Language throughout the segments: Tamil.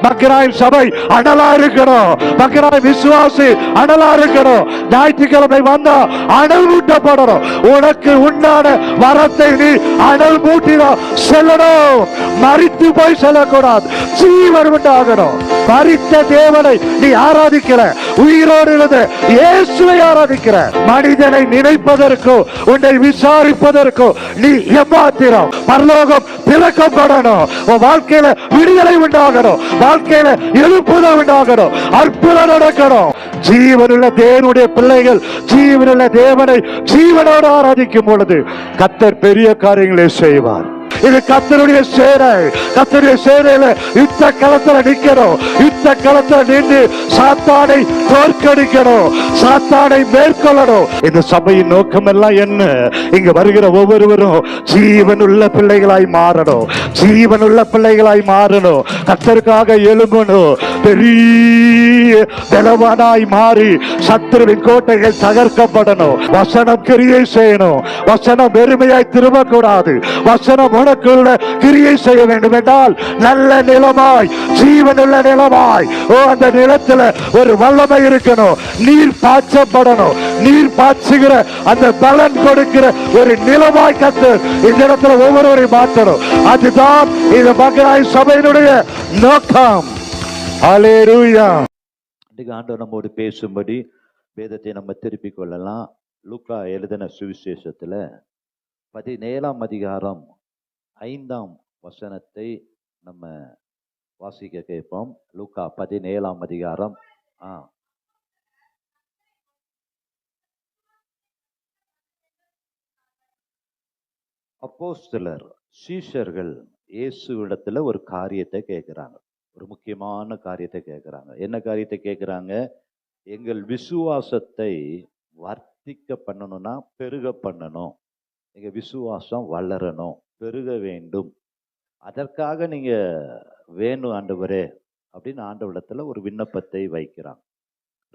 மக்களாய் சபை அனலா இருக்கணும், மக்களாய் விசுவாசி அனலா இருக்கணும். ஞாயிற்றுக்கிழமை வந்தா அனல் மூட்டப்படணும். உனக்கு உண்டான வரத்தை நீ அனல் மூட்டினா செல்லணும். மரித்து போய் செல்லக்கூடாது, ஜீவன் உண்டாகணும். மரித்த தேவனை நீ ஆராதிக்கிற, உயிரோடு இருந்த இயேசுவை ஆராதிக்கிற. மனிதனை நினைப்பதற்கோ உன்னை விசாரிப்பதற்கோ நீ ஏமாத்திரம். பரலோகம் திறக்கப்படணும். உன் வாழ்க்கையில விடுதலை உண்டாகணும், வாழ்க்கையில எழுப்புதல் உண்டாகணும், அற்புதம் நடக்கணும். ஜீவனுள்ள தேவனுடைய பிள்ளைகள் ஜீவனுள்ள தேவனை ஜீவனோடு ஆராதிக்கும் பொழுது கர்த்தர் பெரிய காரியங்களை செய்வார். இது கர்த்தருடைய சேனை. கர்த்தருடைய சேனையில யுத்த களத்துல நிக்கணும். யுத்த களத்துல நின்று சாத்தானை தோற்கடிக்கணும், சாத்தானை மேற்கொள்ளணும். இந்த சபையின் நோக்கம் எல்லாம் என்ன? இங்க வருகிற ஒவ்வொருவரும் ஜீவனுள்ள பிள்ளைகளாய் மாறணும், ஜீவனுள்ள பிள்ளைகளாய் மாறணும். கர்த்தருக்காக எழும்பணும், பெரிய பலவானாய் மாறி சத்துருவின் கோட்டைகள் தகர்க்கப்படணும். வசனம் கிரியை செய்யணும். வசனம் வெறுமையாய் திரும்பக்கூடாது. வசனம் உனக்குள்ள கிரியை செய்ய வேண்டும் என்றால் நல்ல நிலமாய், ஜீவனுள்ள நிலமாய், அந்த நிலத்துல ஒரு வல்லமை இருக்கணும். நீர் பாய்ச்சப்படணும். நீர் பாய்ச்சுகிற அந்த பலன் கொடுக்கிற ஒரு நிலமாய் கர்த்தர் இந்த இடத்துல ஒவ்வொருவரையும் மாற்றணும். அதுதான் இந்த மக்களாய் சபையினுடைய நோக்கம். ஹல்லேலூயா. ஆண்டவர் நம்மோடு பேசும்படி வேதத்தை நம்ம திருப்பிக் கொள்ளலாம். லூக்கா எழுதின சுவிசேஷத்துல 17ஆம் அதிகாரம் 5ஆம் வசனத்தை நம்ம வாசிக்க கேட்போம். லூக்கா 17ஆம் அதிகாரம். அப்போஸ்தலர் சீஷர்கள் இயேசுவிடத்துல ஒரு காரியத்தை கேட்கிறாங்க, ஒரு முக்கியமான காரியத்தை கேட்கிறாங்க. என்ன காரியத்தை கேட்கிறாங்க? எங்கள் விசுவாசத்தை வர்த்திக்க பண்ணணும்னா பெருக பண்ணணும், எங்க விசுவாசம் வளரணும், பெருக வேண்டும், அதற்காக நீங்க வேணும் ஆண்டவரே அப்படின்னு ஆண்டவரிடத்துல ஒரு விண்ணப்பத்தை வைக்கிறாங்க.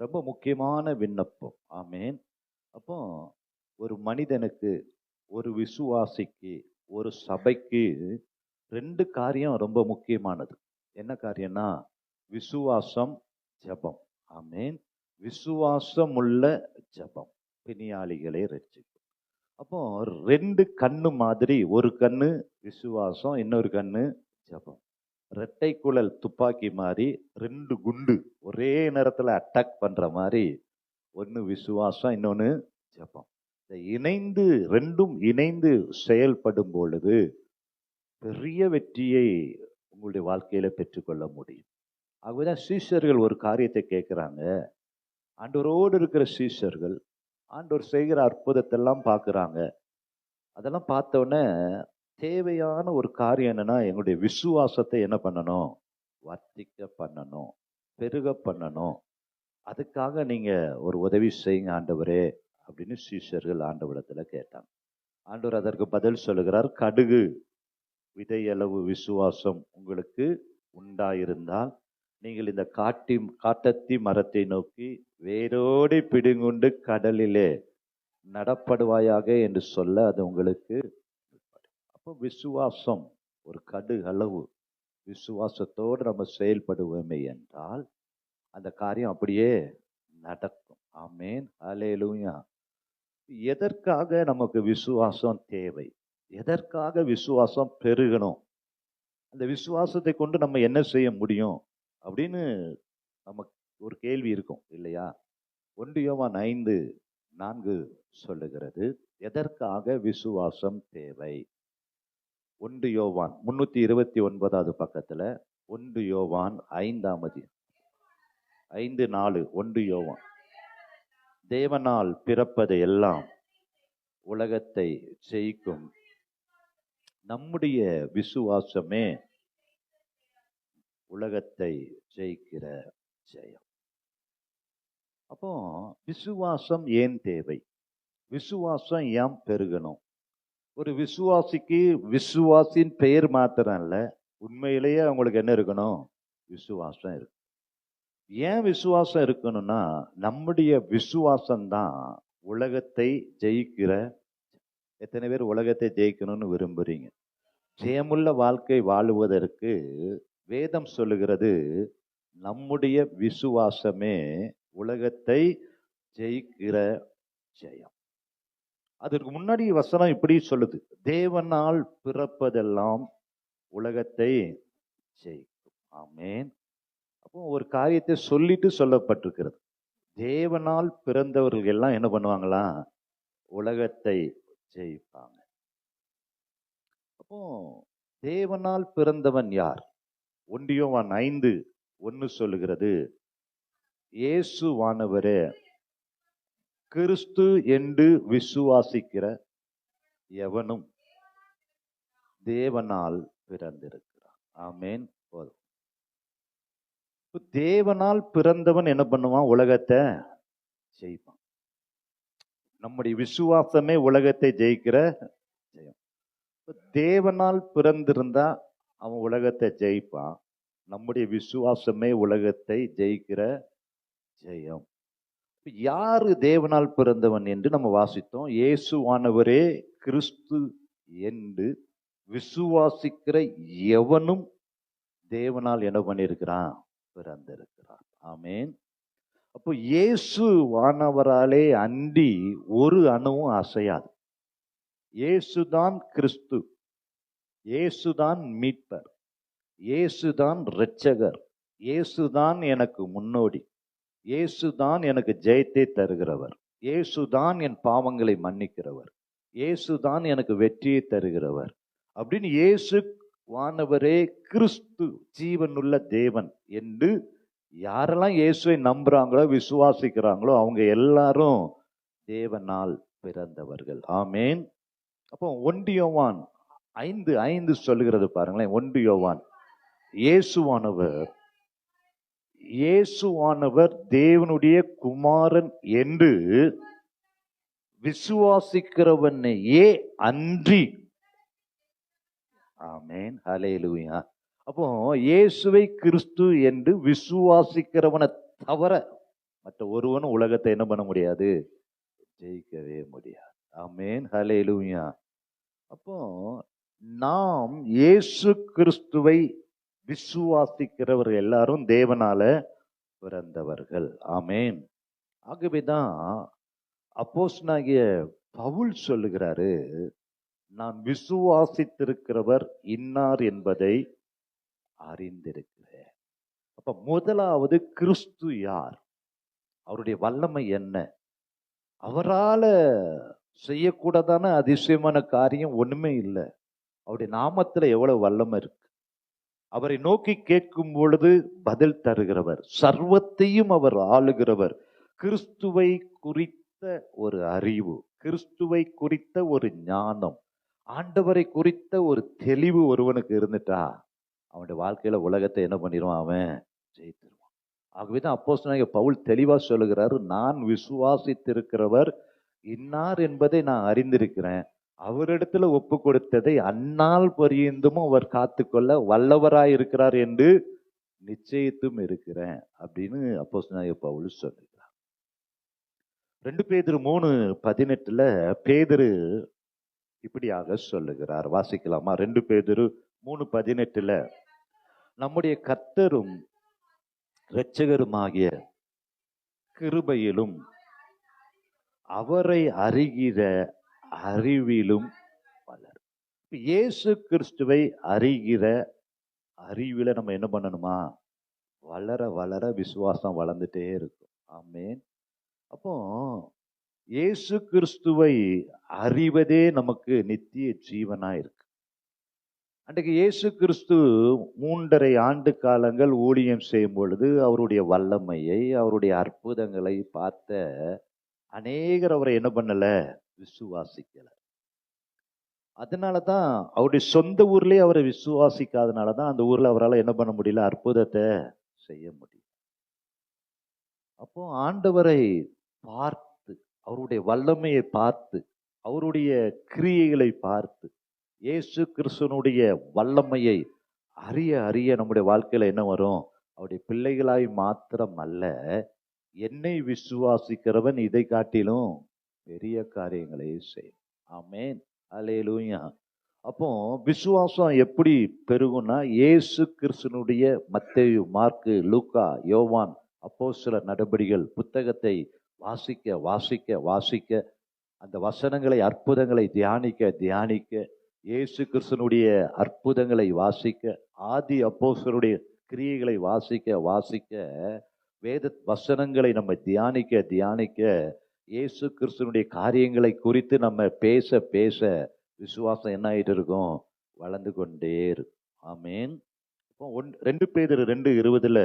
ரொம்ப முக்கியமான விண்ணப்பம். ஆமேன். அப்போ ஒரு மனிதனுக்கு, ஒரு விசுவாசிக்கு, ஒரு சபைக்கு 2 காரியம் ரொம்ப முக்கியமானது. என்ன காரியம்னா விசுவாசம், ஜெபம். ஆமேன். விசுவாசம் உள்ள ஜெபம் பிணியாளிகளை ரட்சிக்கும். அப்போ 2 கண்ணு மாதிரி, ஒரு கண்ணு விசுவாசம், இன்னொரு கண்ணு ஜெபம். இரட்டை குழல் துப்பாக்கி மாதிரி 2 குண்டு ஒரே நேரத்துல அட்டாக் பண்ற மாதிரி, ஒன்னு விசுவாசம், இன்னொன்னு ஜெபம். இணைந்து 2ம் இணைந்து செயல்படும் பொழுது பெரிய வெற்றியை உங்களுடைய வாழ்க்கையில பெற்றுக்கொள்ள முடியும். ஆகவேதான் சீஷர்கள் ஒரு காரியத்தை கேட்கிறாங்க. ஆண்டவரோடு இருக்கிற சீஷர்கள் ஆண்டவர் செய்கிற அற்புதத்தெல்லாம் பார்க்குறாங்க. அதெல்லாம் பார்த்தோன்னே தேவையான ஒரு காரியம் என்னன்னா, எங்களுடைய விசுவாசத்தை என்ன பண்ணணும்? வர்த்திக்க பண்ணணும், பெருக பண்ணணும். அதுக்காக நீங்க ஒரு உதவி செய்யுங்க ஆண்டவரே அப்படின்னு சீஷர்கள் ஆண்டவரிடத்துல கேட்டாங்க. ஆண்டவர் அதற்கு பதில் சொல்லுகிறார், கடுகு விதையளவு விசுவாசம் உங்களுக்கு உண்டாயிருந்தால் நீங்கள் இந்த காட்டத்தி மரத்தை நோக்கி வேரோடு பிடுங்குண்டு கடலிலே நடப்படுவாயாக என்று சொல்ல அது உங்களுக்கு. அப்போ விசுவாசம் ஒரு கடுகு அளவு விசுவாசத்தோடு நம்ம செயல்படுவோமே என்றால் அந்த காரியம் அப்படியே நடக்கும். ஆமேன். ஹல்லேலூயா. எதற்காக நமக்கு விசுவாசம் தேவை? எதற்காக விசுவாசம் பெருகணும்? அந்த விசுவாசத்தை கொண்டு நம்ம என்ன செய்ய முடியும் அப்படின்னு நமக்கு ஒரு கேள்வி இருக்கும் இல்லையா? 1 யோவான் 5:4 சொல்லுகிறது, எதற்காக விசுவாசம் தேவை? 1 யோவான் 329வது பக்கத்துல 1 யோவான் 5:4 1 யோவான், தேவனால் பிறப்பது எல்லாம் உலகத்தை ஜெயிக்கும், நம்முடைய விசுவாசமே உலகத்தை ஜெயிக்கிற ஜெயம். அப்போ விசுவாசம் ஏன் தேவை? விசுவாசம் ஏன் பெருகணும்? ஒரு விசுவாசிக்கு விசுவாசின் பெயர் மாத்திரம் இல்ல, உண்மையிலேயே அவங்களுக்கு என்ன இருக்கணும்? விசுவாசம் இருக்கு. ஏன் விசுவாசம் இருக்கணும்னா, நம்முடைய விசுவாசம்தான் உலகத்தை ஜெயிக்கிற. எத்தனை பேர் உலகத்தை ஜெயிக்கணும்னு விரும்புறீங்க? ஜெயமுள்ள வாழ்க்கை வாழுவதற்கு வேதம் சொல்லுகிறது, நம்முடைய விசுவாசமே உலகத்தை ஜெயிக்கிற ஜெயம். அதற்கு முன்னாடி வசனம் இப்படி சொல்லுது, தேவனால் பிறப்பதெல்லாம் உலகத்தை ஜெயிக்கும். ஆமென். அப்போ ஒரு காரியத்தை சொல்லிட்டு சொல்லப்பட்டிருக்கிறது. தேவனால் பிறந்தவர்கள் எல்லாம் என்ன பண்ணுவாங்களா? உலகத்தை ஜெயிப்பாங்க. அப்போ தேவனால் பிறந்தவன் யார்? 1 யோவான் 5:1 சொல்லுகிறது, இயேசுவானவரே கிறிஸ்து என்று விசுவாசிக்கிற எவனும் தேவனால் பிறந்திருக்கிறான். ஆமென். போதும். தேவனால் பிறந்தவன் என்ன பண்ணுவான்? உலகத்தை ஜெயிப்பான். நம்முடைய விசுவாசமே உலகத்தை ஜெயிக்கிற ஜெயம். தேவனால் பிறந்திருந்தா அவன் உலகத்தை ஜெயிப்பான். நம்முடைய விசுவாசமே உலகத்தை ஜெயிக்கிற ஜெயம். யாரு தேவனால் பிறந்தவன் என்று நம்ம வாசித்தோம். இயேசுவானவரே கிறிஸ்து என்று விசுவாசிக்கிற எவனும் தேவனால் என்ன பண்ணியிருக்கிறான்? பிறந்திருக்கிறான். ஆமென். அப்போ இயேசுவானவராலே அன்றி ஒரு அணுவும் அசையாது. இயேசுதான் கிறிஸ்து, இயேசுதான் மீட்பர், இயேசுதான் இரட்சகர், இயேசுதான் எனக்கு முன்னோடி, இயேசுதான் எனக்கு ஜெயத்தை தருகிறவர், இயேசுதான் என் பாவங்களை மன்னிக்கிறவர், இயேசுதான் எனக்கு வெற்றியை தருகிறவர் அப்படின்னு இயேசு வானவரே கிறிஸ்து ஜீவனுள்ள தேவன் என்று யாரெல்லாம் இயேசுவை நம்புறாங்களோ விசுவாசிக்கிறாங்களோ அவங்க எல்லாரும் தேவனால் பிறந்தவர்கள். ஆமென். அப்போ 1 யோவான் 5:5 சொல்லுகிறது பாருங்களேன். 1 யோவான், இயேசுவானவர் தேவனுடைய குமாரன் என்று விசுவாசிக்கிறவனையே அன்றி. ஆமென். ஹல்லேலூயா. அப்போ இயேசுவை கிறிஸ்து என்று விசுவாசிக்கிறவனை தவிர மற்ற ஒருவனும் உலகத்தை என்ன பண்ண முடியாது? ஜெயிக்கவே முடியாது. ஆமென். ஹல்லேலூயா. அப்போ நாம் இயேசு கிறிஸ்துவை விசுவாசிக்கிறவர்கள் எல்லாரும் தேவனால பிறந்தவர்கள். ஆமென். ஆகவேதான் அப்போஸ்தலனாகிய பவுல் சொல்லுகிறாரு, நான் விசுவாசித்திருக்கிறவர் இன்னார் என்பதை அறிந்திருக்கிறேன். அப்ப முதலாவது கிறிஸ்து யார்? அவருடைய வல்லமை என்ன? அவரால செய்யக்கூடாதான அதிசயமான காரியம் ஒண்ணுமே இல்லை. அவருடைய நாமத்துல எவ்வளவு வல்லமை இருக்கு. அவரை நோக்கி கேட்கும் பொழுது பதில் தருகிறவர், சர்வத்தையும் அவர் ஆளுகிறவர். கிறிஸ்துவை குறித்த ஒரு அறிவு, கிறிஸ்துவை குறித்த ஒரு ஞானம், ஆண்டவரை குறித்த ஒரு தெளிவு ஒருவனுக்கு இருந்துட்டா அவனுடைய வாழ்க்கையில உலகத்தை என்ன பண்ணிடுவான்? அவன் ஜெயித்திருவான். ஆகவேதான் அப்போஸ்தலனாகிய பவுல் தெளிவா சொல்லுகிறாரு, நான் விசுவாசித்திருக்கிறவர் இன்னார் என்பதை நான் அறிந்திருக்கிறேன், அவரிடத்துல ஒப்பு கொடுத்ததை அந்நாள் பரியந்தமும் அவர் காத்துக்கொள்ள வல்லவராய் இருக்கிறார் என்று நிச்சயித்தும் இருக்கிறேன் அப்படின்னு அப்போஸ்தலனாகிய பவுல் சொல்லுகிறார். 2 பேதுரு 3:18 பேதுரு இப்படியாக சொல்லுகிறார். வாசிக்கலாமா? 2 பேதுரு 3:18 நம்முடைய கர்த்தரும் இரட்சகருமாகிய கிருபையிலும் அவரை அறிகிற அறிவிலும் வளர். இயேசு கிறிஸ்துவை அறிகிற அறிவில நம்ம என்ன பண்ணணுமா? வளர வளர விசுவாசம் வளர்ந்துட்டே இருக்கும். ஆமென். அப்போ இயேசு கிறிஸ்துவை அறிவதே நமக்கு நித்திய ஜீவனா இருக்கு. அன்றைக்கு இயேசு கிறிஸ்து 3.5 ஆண்டு காலங்கள் ஊழியம் செய்யும் பொழுது அவருடைய வல்லமையை, அவருடைய அற்புதங்களை பார்த்த அநேகர் அவரை என்ன பண்ணல? விசுவாசிக்கல. அதனாலதான் அவருடைய சொந்த ஊர்லயே அவரை விசுவாசிக்காதனாலதான் அந்த ஊர்ல அவரால் என்ன பண்ண முடியல? அற்புதத்தை செய்ய முடியல. அப்போ ஆண்டவரை பார்த்து, அவருடைய வல்லமையை பார்த்து, அவருடைய கிரியைகளை பார்த்து, இயேசு கிறிஸ்துவனுடைய வல்லமையை அறிய அறிய நம்முடைய வாழ்க்கையில என்ன வரும்? அவருடைய பிள்ளைகளாய் மாத்திரம் அல்ல, என்னை விசுவாசிக்கிறவன் இதை காட்டிலும் பெரிய காரியங்களை செய்யும். ஆமென். அல்லேலூயா. அப்போ விசுவாசம் எப்படி பெருகும்னா, இயேசு கிறிஸ்துனுடைய மத்தேயு, மார்க்கு, லூக்கா, யோவான், அப்போஸ்தலர் நடபடிகள் புத்தகத்தை வாசிக்க வாசிக்க வாசிக்க, அந்த வசனங்களை, அற்புதங்களை தியானிக்க தியானிக்க, இயேசு கிறிஸ்துனுடைய அற்புதங்களை வாசிக்க, ஆதி அப்போஸ்தலருடைய கிரியைகளை வாசிக்க வாசிக்க, வேத வசனங்களை நம்ம தியானிக்க தியானிக்க, இயேசு கிறிஸ்துனுடைய காரியங்களை குறித்து நம்ம பேச பேச விசுவாசம் என்ன ஆயிட்டு இருக்கும்? வளர்ந்து கொண்டே இருக்கும். ஆமேன். இப்போ 2 பேதுரு 2:20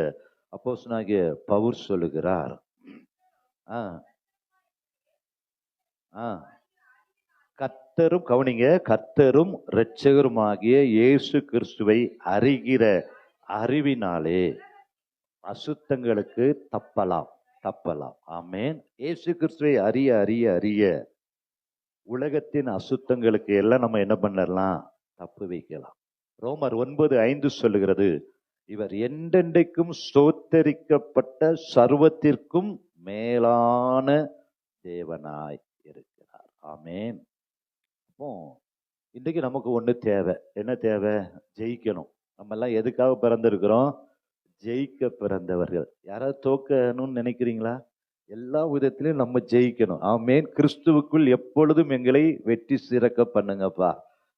அப்போஸ்தலனாகிய பவுல் சொல்லுகிறார், ஆ ஆ கர்த்தரும், கவனிங்க, கர்த்தரும் இரட்சகருமாகிய இயேசு கிறிஸ்துவை அறிகிற அறிவினாலே அசுத்தங்களுக்கு தப்பலாம் தப்பலாம். ஆமேன். இயேசு கிறிஸ்துவை அறிய அறிய அறிய உலகத்தின் அசுத்தங்களுக்கு எல்லாம் நம்ம என்ன பண்ணலாம்? தப்பு வைக்கலாம். ரோமர் 9:5 சொல்லுகிறது, இவர் என்றென்றைக்கும் ஸ்தோத்தரிக்கப்பட்ட சர்வத்திற்கும் மேலான தேவனாய் இருக்கிறார். ஆமேன். அப்போ இன்றைக்கு நமக்கு ஒண்ணு தேவை. என்ன தேவை? ஜெயிக்கணும். நம்ம எல்லாம் எதுக்காக பிறந்திருக்கிறோம்? ஜெயிக்க பிறந்தவர்கள். யாராவது தோக்கணும்னு நினைக்கிறீங்களா? எல்லா விதத்திலையும் நம்ம ஜெயிக்கணும். ஆமேன். கிறிஸ்துவுக்குள் எப்பொழுதும் எங்களை வெற்றி சிறக்க பண்ணுங்கப்பா.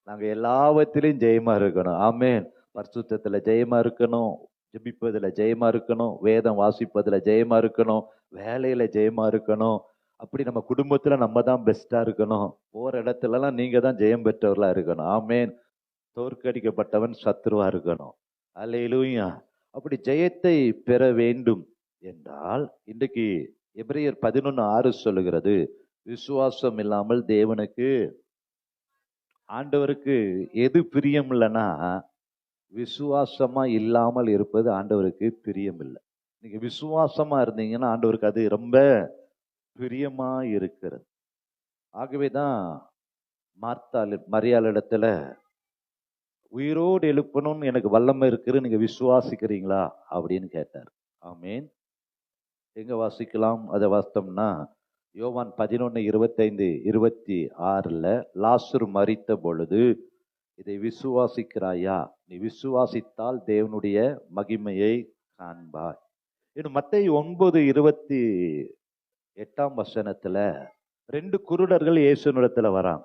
நாங்க எல்லாவற்றிலையும் ஜெயமா இருக்கணும். ஆமேன். பரிசுத்தத்துல ஜெயமா இருக்கணும், ஜெபிப்பதுல ஜெயமா இருக்கணும், வேதம் வாசிப்பதுல ஜெயமா இருக்கணும், வேலையில ஜெயமா இருக்கணும். அப்படி நம்ம குடும்பத்துல நம்ம தான் பெஸ்டா இருக்கணும். போற இடத்துல எல்லாம் நீங்க தான் ஜெயம் பெற்றவர்களா இருக்கணும். ஆமேன். தோற்கடிக்கப்பட்டவன் சத்ருவா இருக்கணும். அல்லேலூயா. அப்படி ஜெயத்தை பெற வேண்டும் என்றால், இன்றைக்கு எபிரேயர் 11:6 சொல்லுகிறது, விசுவாசம் இல்லாமல் தேவனுக்கு, ஆண்டவருக்கு எது பிரியம் இல்லைன்னா, விசுவாசமா இல்லாமல் இருப்பது ஆண்டவருக்கு பிரியம் இல்லை. நீங்க விசுவாசமா இருந்தீங்கன்னா ஆண்டவருக்கு அது ரொம்ப பிரியமா இருக்கிறது. ஆகவேதான் மார்த்தாள் மரியாளிடத்துல, உயிரோடு எழுப்பணும்னு எனக்கு வல்லமை இருக்குது, நீங்க விசுவாசிக்கிறீங்களா அப்படின்னு கேட்டார். ஆமேன். எங்க வாசிக்கலாம்? அதை வாசித்தோம்னா யோவான் 11:25-26 லாசரு மரித்த பொழுது, இதை விசுவாசிக்கிறாயா? நீ விசுவாசித்தால் தேவனுடைய மகிமையை காண்பாய். இன்னும் மத்தேயு 9:28 2 குருடர்கள் இயேசுனிடத்துல வராங்க.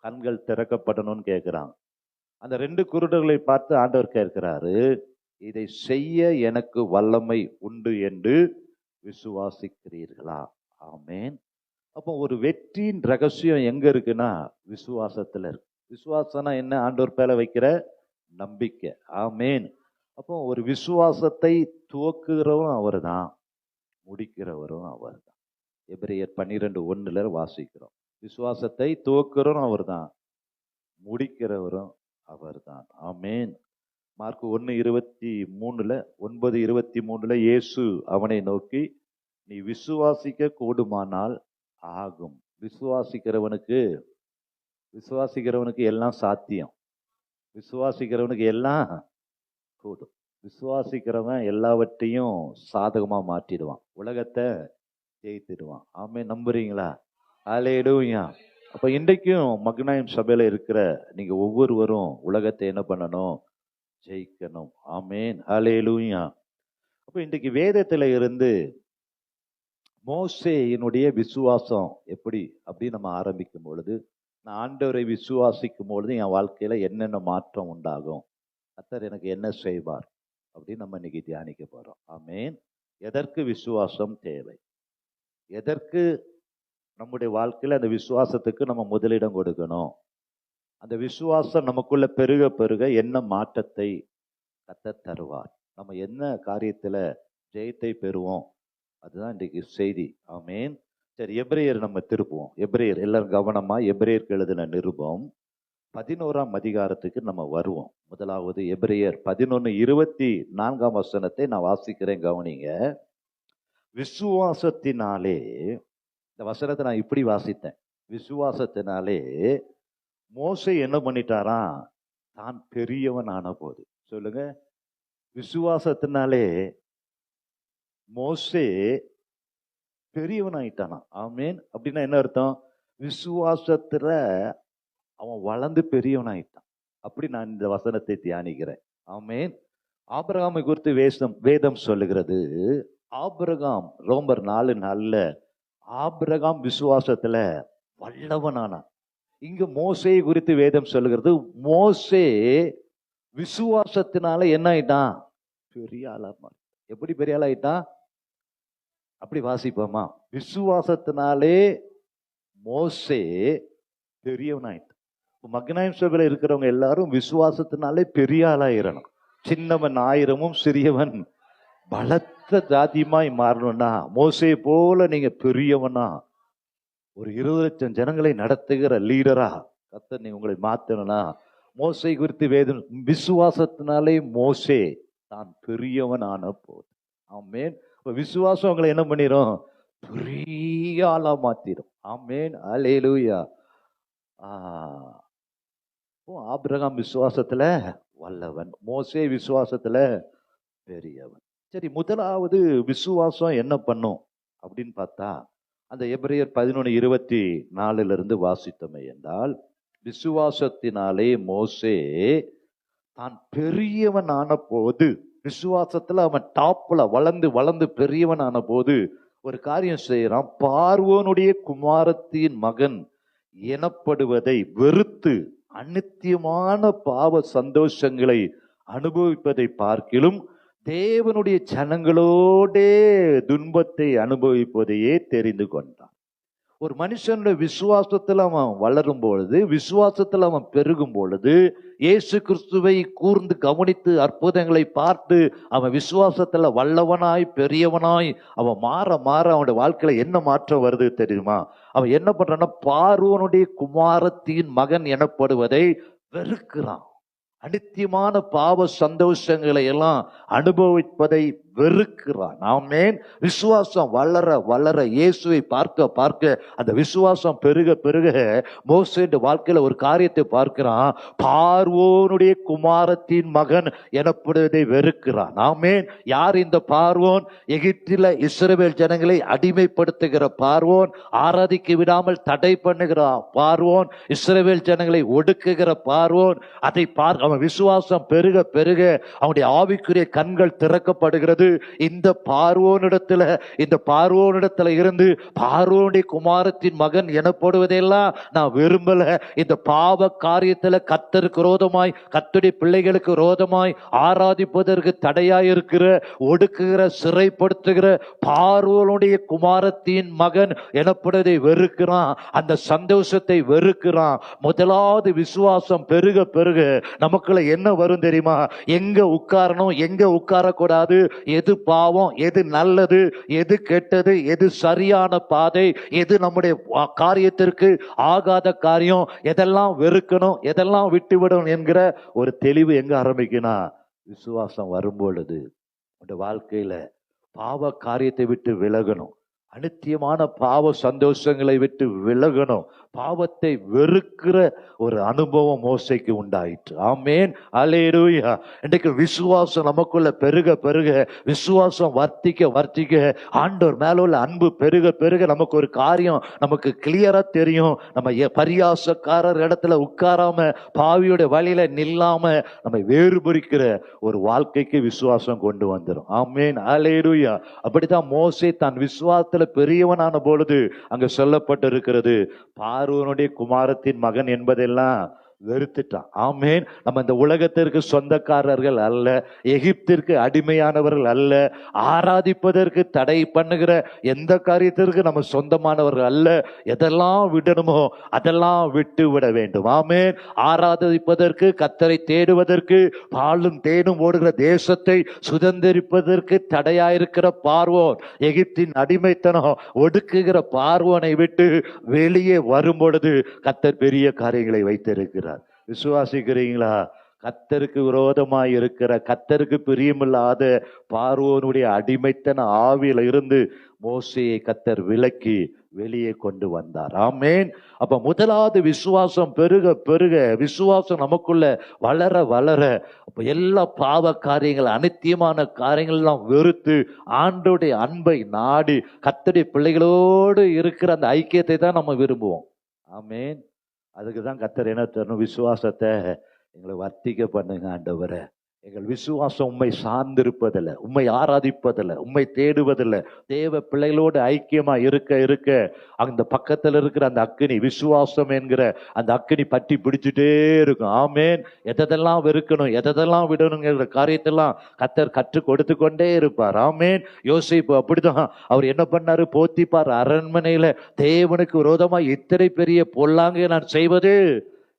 கண்கள் திறக்கப்படணும்னு கேட்கிறாங்க. அந்த 2 குருடர்களை பார்த்து ஆண்டவர் கேட்கிறாரு, இதை செய்ய எனக்கு வல்லமை உண்டு என்று விசுவாசிக்கிறீர்களா? ஆமேன். அப்போ ஒரு வெற்றியின் ரகசியம் எங்க இருக்குன்னா விசுவாசத்துல இருக்கு. விசுவாசம்னா என்ன? ஆண்டவர் பேர வைக்கிற நம்பிக்கை. ஆமேன். அப்போ ஒரு விசுவாசத்தை துவக்குகிறவரும் அவர் தான், முடிக்கிறவரும் அவர் தான். எபிரேயர் 12:1 வாசிக்கிறோம். விசுவாசத்தை துவக்குறவரும் அவர் தான், முடிக்கிறவரும் அவர் தான். ஆமேன். மார்க் 9:23 இயேசு அவனை நோக்கி, நீ விசுவாசிக்க கூடுமானால் ஆகும். விசுவாசிக்கிறவனுக்கு எல்லாம் சாத்தியம். விசுவாசிக்கிறவனுக்கு எல்லாம் கூடும். விசுவாசிக்கிறவன் எல்லாவற்றையும் சாதகமா மாற்றிடுவான், உலகத்தை ஜெயித்திடுவான். ஆமே. நம்புறீங்களா? அல்லேலூயா. அப்ப இன்றைக்கும் மக்னாயம் சபையில இருக்கிற நீங்க ஒவ்வொருவரும் உலகத்தை என்ன பண்ணணும்? ஜெயிக்கணும். ஆமேன். அல்லேலூயா. அப்ப இன்றைக்கு வேதத்துல இருந்து மோசேயினுடைய விசுவாசம் எப்படி அப்படின்னு நம்ம ஆரம்பிக்கும் பொழுது, நான் ஆண்டவரை விசுவாசிக்கும் பொழுது என் வாழ்க்கையில என்னென்ன மாற்றம் உண்டாகும், கர்த்தர் எனக்கு என்ன செய்வார் அப்படின்னு நம்ம இன்னைக்கு தியானிக்க போறோம். ஆமேன். எதற்கு விசுவாசம் தேவை? எதற்கு நம்முடைய வாழ்க்கையில அந்த விசுவாசத்துக்கு நம்ம முதலிடம் கொடுக்கணும்? அந்த விசுவாசம் நமக்குள்ள பெருக பெருக என்ன மாற்றத்தை கர்த்தர் தருவார்? நம்ம என்ன காரியத்துல ஜெயத்தை பெறுவோம்? அதுதான் இன்றைக்கு செய்தி. ஆமேன். சரி, எபிரேயர் நம்ம திருப்புவோம். எபிரேயர் எல்லாரும் கவனமா, எபிரேயருக்கு எழுதின நிருபம் 11ஆம் அதிகாரத்துக்கு நம்ம வருவோம். முதலாவது எபிரேயர் 11:24 நான் வாசிக்கிறேன், கவனிங்க. விசுவாசத்தினாலே, இந்த வசனத்தை நான் இப்படி வாசித்தேன், விசுவாசத்தினாலே மோசே என்ன பண்ணிட்டாராம்? தான் பெரியவன் ஆன போது. சொல்லுங்க. விசுவாசத்தினாலே மோசே பெரியவன் ஆயிட்டானா? ஆமேன். அப்படின்னா என்ன அர்த்தம்? விசுவாசத்துல அவன் வளர்ந்து பெரியவனாயிட்டான். அப்படி நான் இந்த வசனத்தை தியானிக்கிறேன். ஆமென். ஆபிரகாமை குறித்து வேதம் சொல்லுகிறது. ஆபிரகாம் ரோமர் 4:4 ஆபிரகாம் விசுவாசத்துல வல்லவனானான். இங்க மோசேயை குறித்து வேதம் சொல்லுகிறது. மோசே விசுவாசத்தினால என்ன ஆயிட்டான்? பெரிய ஆளா. எப்படி பெரிய ஆளாயிட்டான்? அப்படி வாசிப்போமா? விசுவாசத்தினாலே மோசே பெரியவனாயிட்டான். மக்னாயிம் சபையில இருக்கிறவங்க எல்லாரும் விசுவாசத்தினாலே பெரிய ஆளாயிரணும். சின்னவன் 1000 சிறியவன் பலத்த ஜாதியுமாய் மாறணும்னா மோசே போல நீங்க பெரியவனா, ஒரு 20 லட்சம் ஜனங்களை நடத்துகிற லீடரா கர்த்தர் நீங்க உங்களை மாத்தணும்னா மோசே குறித்து வேதம் விசுவாசத்தினாலே மோசே தான் பெரியவன் ஆன போது. ஆமென். விசுவாசம் உங்களை என்ன பண்ணிரும்? பெரிய ஆளா மாத்திரும். ஆமென். அல்லேலூயா. ஆபிரகாம் விசுவாசத்துல வல்லவன், மோசே விசுவாசத்துல பெரியவன். சரி, முதலாவது விசுவாசம் என்ன பண்ணும் அப்படின்னு பார்த்தா அந்த எபிரேயர் 11:24 வாசித்தோமே என்றால், விசுவாசத்தினாலே மோசே தான் பெரியவன் ஆன போது, விசுவாசத்துல அவன் டாப்ல வளர்ந்து பெரியவன் ஆன போது ஒரு காரியம் செய்யறான். பார்வோனுடைய குமாரத்தின் மகன் எனப்படுவதை வெறுத்து அநித்தியமான பாவ சந்தோஷங்களை அனுபவிப்பதை பார்க்கிலும் தேவனுடைய ஜனங்களோடே துன்பத்தை அனுபவிப்பதையே தெரிந்து கொண்டான். ஒரு மனுஷனுடைய விசுவாசத்துல அவன் வளரும் பொழுது, விசுவாசத்துல அவன் பெருகும் பொழுது, இயேசு கிறிஸ்துவை கூர்ந்து கவனித்து அற்புதங்களை பார்த்து அவன் விசுவாசத்துல வல்லவனாய் பெரியவனாய் அவன் மாற அவனுடைய வாழ்க்கையில என்ன மாற்றம் வருது தெரியுமா? அவன் என்ன பண்றான்னா, பார்வோனுடைய குமாரத்தின் மகன் எனப்படுவதை வெறுக்கிறான். அநித்தியமான பாவ சந்தோஷங்களை எல்லாம் அனுபவிப்பதை வெறுக்கிறான். ஆமென். விசுவாசம் வளர இயேசுவை பார்க்க அந்த விசுவாசம் பெருக மோசேயின் வாழ்க்கையில ஒரு காரியத்தை பார்க்கிறான். பார்வோனுடைய குமாரத்தின் மகன் எனப்படுவதை வெறுக்கிறான். ஆமென். யார் இந்த பார்வோன்? எகிப்தில இஸ்ரவேல் ஜனங்களை அடிமைப்படுத்துகிற பார்வோன், ஆராதிக்க விடாமல் தடை பண்ணுகிற பார்வோன், இஸ்ரவேல் ஜனங்களை ஒடுக்குகிற பார்வோன். அதை அவன் விசுவாசம் பெருக அவனுடைய ஆவிக்குரிய கண்கள் திறக்கப்படுகிறது. இந்த பார்வோனிடத்துல இருந்து பார்வோனுடைய குமாரத்தின் மகன் எனப்படுவதெல்லாம் நான் விரும்பல. இந்த பாவ காரியத்துல கர்த்தருக்கு விரோதமாய், கர்த்தருடைய பிள்ளைகளுக்கு விரோதமாய் ஆராதிப்பதற்கு தடையாய் இருக்கிற, ஒடுக்குகிற, சிறைப்படுத்துகிற பார்வோனுடைய குமாரத்தின் மகன் எனப்படுவதை வெறுக்கிறான். அந்த சந்தோஷத்தை வெறுக்கிறான். முதலாவது விசுவாசம் பெருக நமக்குள்ள என்ன வரும் தெரியுமா? எங்க உட்காரணும், எங்க உட்காரக்கூடாது, எது பாவம், எது நல்லது, எது கெட்டது, எது சரியான பாதை, எது நம்முடைய காரியத்திற்கு ஆகாத காரியம், எதெல்லாம் வெறுக்கணும், எதெல்லாம் விட்டுவிடணும் என்கிற ஒரு தெளிவு எங்க ஆரம்பிக்கணும்? விசுவாசம் வரும் பொழுது உங்க வாழ்க்கையில பாவ காரியத்தை விட்டு விலகணும். அநித்தியமான பாவ சந்தோஷங்களை விட்டு விலகணும். பாவத்தை வெறுக்கிற ஒரு அனுபவம் மோசேக்கு உண்டாயிற்று. ஆமென். அல்லேலூயா. இன்றைக்கு விசுவாசம் நமக்குள்ள பெருக விசுவாசம் வர்த்திக்க ஆண்டவர் மேல உள்ள அன்பு பெருக நமக்கு ஒரு காரியம் நமக்கு கிளியரா தெரியும். நம்ம பரியாசக்காரர் இடத்துல உட்காராம, பாவியோட வழியில நில்லாம நம்ம வேறுபடுக்கிற ஒரு வாழ்க்கைக்கு விசுவாசம் கொண்டு வந்துடும். ஆமென். அல்லேலூயா. அப்படித்தான் மோசே தான் விசுவாசத்துல பெரியவனான பொழுது அங்க சொல்லப்பட்டிருக்கிறது, பார்வோனுடைய குமாரத்தின் மகன் என்பதெல்லாம் வெறுத்துட்டான். ஆமென். நம்ம இந்த உலகத்திற்கு சொந்தக்காரர்கள் அல்ல, எகிப்திற்கு அடிமையானவர்கள் அல்ல, ஆராதிப்பதற்கு தடை பண்ணுகிற எந்த காரியத்திற்கு நம்ம சொந்தமானவர்கள் அல்ல. எதெல்லாம் விடணுமோ அதெல்லாம் விட்டு விட வேண்டும். ஆமென். ஆராதிப்பதற்கு, கர்த்தரை தேடுவதற்கு, பாலும் தேனும் ஓடுகிற தேசத்தை சுதந்திரிப்பதற்கு தடையாயிருக்கிற பார்வோன், எகிப்தின் அடிமைத்தனம் ஒடுக்குகிற பார்வோனை விட்டு வெளியே வரும் பொழுது கர்த்தர் பெரிய காரியங்களை வைத்திருக்கிறார். விசுவாசிக்கிறீங்களா? கர்த்தருக்கு விரோதமாய் இருக்கிற, கர்த்தருக்கு பிரியமில்லாத பார்வோனுடைய அடிமைத்தன ஆவியில இருந்து மோசேயை கர்த்தர் விலக்கி வெளியே கொண்டு வந்தார். ஆமென். அப்ப முதலாவது விசுவாசம் பெருக விசுவாசம் நமக்குள்ள வளர அப்ப எல்லா பாவ காரியங்கள், அநித்தியமான காரியங்கள் எல்லாம் வெறுத்து ஆண்டோடைய அன்பை நாடி கர்த்தருடைய பிள்ளைகளோடு இருக்கிற அந்த ஐக்கியத்தை தான் நம்ம விரும்புவோம். ஆமென். அதுக்கு தான் கர்த்தர் என்ன தரணும்? விசுவாசத்தை எங்களை வர்த்திக்க பண்ணுங்க ஆண்டவரே. எங்கள் விசுவாசம் உம்மை சார்ந்திருப்பதில்லை, உம்மை ஆராதிப்பதில்லை, உம்மை தேடுவதில்லை. தேவ பிள்ளைகளோடு ஐக்கியமா இருக்க இருக்க அந்த பக்கத்துல இருக்கிற அந்த அக்கினி, விசுவாசம் என்கிற அந்த அக்கினி பற்றி பிடிச்சிட்டே இருக்கும். ஆமேன். எதெல்லாம் வெறுக்கணும், எதெல்லாம் விடணுங்கிற காரியத்தெல்லாம் கர்த்தர் கற்றுக் கொடுத்து கொண்டே இருப்பார். ஆமேன். யோசிப்பு அப்படிதான். அவர் என்ன பண்ணாரு? போத்திப்பார் அரண்மனையில தேவனுக்கு விரோதமா இத்தனை பெரிய பொல்லாங்க நான் செய்வது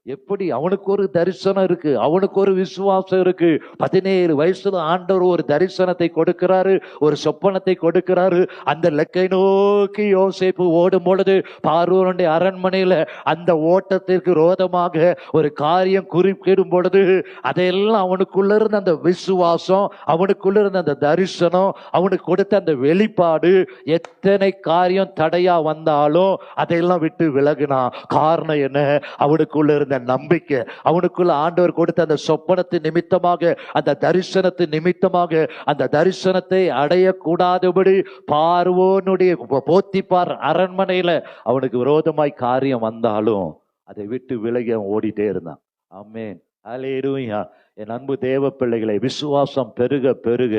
எப்படி? அவனுக்கு ஒரு தரிசனம் இருக்கு, அவனுக்கு ஒரு விசுவாசம் இருக்கு. 17 வயசுல ஆண்டவர் ஒரு தரிசனத்தை கொடுக்கிறாரு, ஒரு சொப்பனத்தை கொடுக்கிறாரு. அந்த லெக்கை நோக்கி யோசேப்பு ஓடும் பொழுது பார்வோனுடைய அரண்மனையில அந்த ஓட்டத்திற்கு ரோதமாக ஒரு காரியம் குறுக்கிடும் பொழுது அதையெல்லாம் அவனுக்குள்ள இருந்த அந்த விசுவாசம், அவனுக்குள்ள இருந்த அந்த தரிசனம், அவனுக்கு கொடுத்த அந்த வெளிப்பாடு, எத்தனை காரியம் தடையா வந்தாலும் அதையெல்லாம் விட்டு விலகினான். காரணம் என்ன? அவனுக்குள்ள இருந்த நம்பிக்கை, அவனுக்குள்ள ஆண்டவர் கொடுத்த அந்த சொப்பனத்தின் நிமித்தமாக, அந்த தரிசனத்தின் நிமித்தமாக, அந்த தரிசனத்தை அடையக்கூடாதபடி பார்வோனுடைய போத்திப்பார் அரண்மனையில அவனுக்கு விரோதமாய் காரியம் வந்தாலும் அதை விட்டு விலகி அவன் ஓடிட்டே இருந்தான். ஆமென். அல்லேலூயா. என் அன்பு தேவ பிள்ளைகளை, விசுவாசம் பெருக பெருக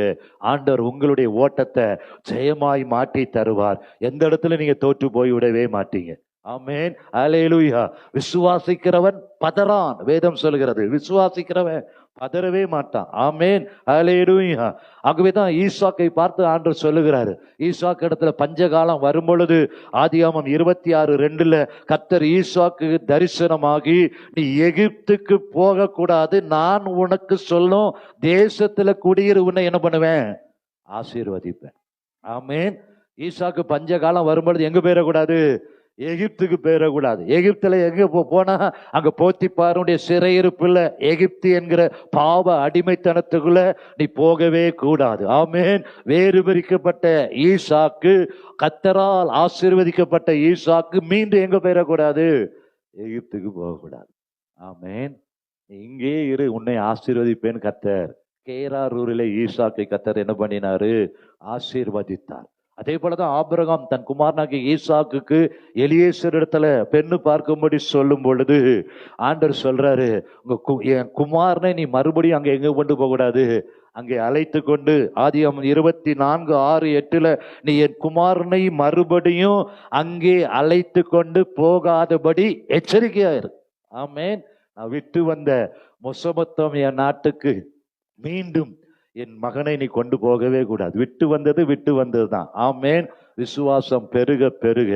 ஆண்டவர் உங்களுடைய ஓட்டத்தை ஜெயமாய் மாற்றி தருவார். எந்த இடத்துல நீங்க தோற்று போய் விடவே மாட்டீங்க. ஆமென். அல்லேலூயா. விசுவாசிக்கிறவன் பதறான், வேதம் சொல்கிறது. விசுவாசிக்கிறவன் பதறவே மாட்டான். ஆமென். அல்லேலூயா. ஆகவேதான் ஈசாக்கை பார்த்து ஆண்டவர் சொல்லுகிறாரு. ஈசாக்கு இடத்துல பஞ்சகாலம் வரும் பொழுது ஆதியாகமம் 26:2 கர்த்தர் ஈசாக்கு தரிசனமாகி, நீ எகிப்துக்கு போக கூடாது, நான் உனக்கு சொல்லும் தேசத்துல குடியிரு, உன்னை என்ன பண்ணுவேன்? ஆசீர்வதிப்பேன். ஆமென். ஈசாக்கு பஞ்சகாலம் வரும்பொழுது எங்க போயிடக்கூடாது? எகிப்துக்கு போயிடக்கூடாது. எகிப்துல எங்க போனா அங்க போத்திப்பாருடைய சிறையிருப்புல எகிப்து என்கிற பாவ அடிமைத்தனத்துக்குள்ள நீ போகவே கூடாது. ஆமென். வேறு பிரிக்கப்பட்ட ஈசாக்கு, கர்த்தரால் ஆசீர்வதிக்கப்பட்ட ஈசாக்கு மீண்டும் எங்க போயிடக்கூடாது? எகிப்துக்கு போகக்கூடாது. ஆமென். இங்கே இரு, உன்னை ஆசீர்வதிப்பேன் கர்த்தர். கேராரூரிலே ஈசாக்கை கர்த்தர் என்ன பண்ணினாரு? ஆசீர்வதித்தார். அதே போலதான் ஆபிரகாம் தன் குமாரனாகிய ஈசாக்குக்கு எலியேசர் இடத்துல பெண்ணு பார்க்கும்படி சொல்லும் பொழுது ஆண்டவர் சொல்றாரு, என் குமாரனை நீ மறுபடியும் அங்க எங்க கொண்டு போக கூடாது, அங்கே அழைத்து கொண்டு, ஆதியாகமம் 24:6-8 நீ என் குமாரனை மறுபடியும் அங்கே அழைத்து கொண்டு போகாதபடி எச்சரிக்கையா இரு. ஆமென். நான் விட்டு வந்த மொசொபத்தோமியா நாட்டுக்கு மீண்டும் என் மகனை நீ கொண்டு போகவே கூடாது. விட்டு வந்தது தான். ஆமென். விசுவாசம் பெருக பெருக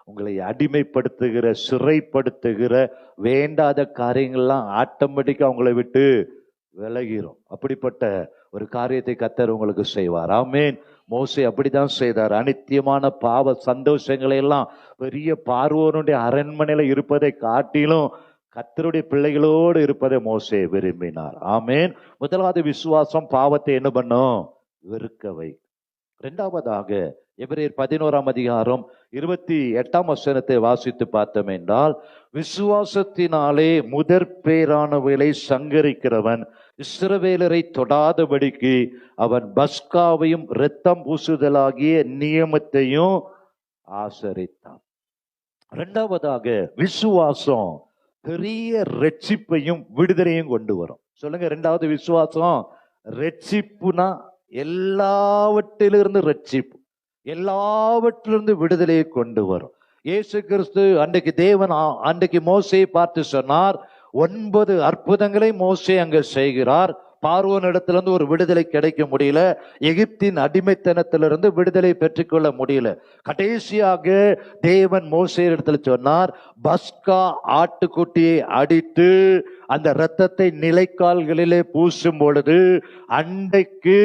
உங்களை அடிமைப்படுத்துகிற, சிறைப்படுத்துகிற வேண்டாத காரியங்கள்லாம் ஆட்டோமேட்டிக்கா உங்களை விட்டு விலகிரும். அப்படிப்பட்ட ஒரு காரியத்தை கர்த்தர் உங்களுக்கு செய்வார். ஆமென். மோசே அப்படிதான் செய்தார். அநித்தியமான பாவ சந்தோஷங்களை எல்லாம் பெரிய பார்வோனுடைய அரண்மனையில இருப்பதை காட்டிலும் கர்த்தருடைய பிள்ளைகளோடு இருப்பதை மோசே விரும்பினார். ஆமென். முதலாவது விசுவாசம் பாவத்தை என்ன பண்ணும்? வெறுக்கவை. இரண்டாவதாக எபிரேயர் 11:28 வாசித்து பார்த்தோம் என்றால், விசுவாசத்தினாலே முதற் பேரானவைகளை சங்கரிக்கிறவன் இஸ்ரவேலரை தொடாதபடிக்கு அவன் பஸ்காவையும் இரத்தம் பூசுதலாகிய நியமத்தையும் ஆசரித்தான். இரண்டாவதாக விசுவாசம் பெரிய ரட்சிப்பையும் விடுதலையும் கொண்டு வரும். சொல்லுங்க, இரண்டாவது விசுவாசம் ரட்சிப்புனா எல்லாவற்றிலிருந்து ரட்சிப்பு, எல்லாவற்றிலிருந்து விடுதலையை கொண்டு வரும். இயேசு கிறிஸ்து அன்றைக்கு மோசேயை பார்த்து சொன்னார், 9 அற்புதங்களை மோசே அங்க செய்கிறார். பார்வோன் இடத்திலிருந்து ஒரு விடுதலை கிடைக்க முடியல, எகிப்தின் அடிமைத்தனத்திலிருந்து விடுதலை பெற்றுக்கொள்ள முடியல. கடைசியாக தேவன் மோசே இடத்துல சொன்னார், பஸ்கா ஆட்டுக்குட்டியை அடித்து அந்த இரத்தத்தை நிலைக்கால்களிலே பூசும் பொழுது அன்றைக்கு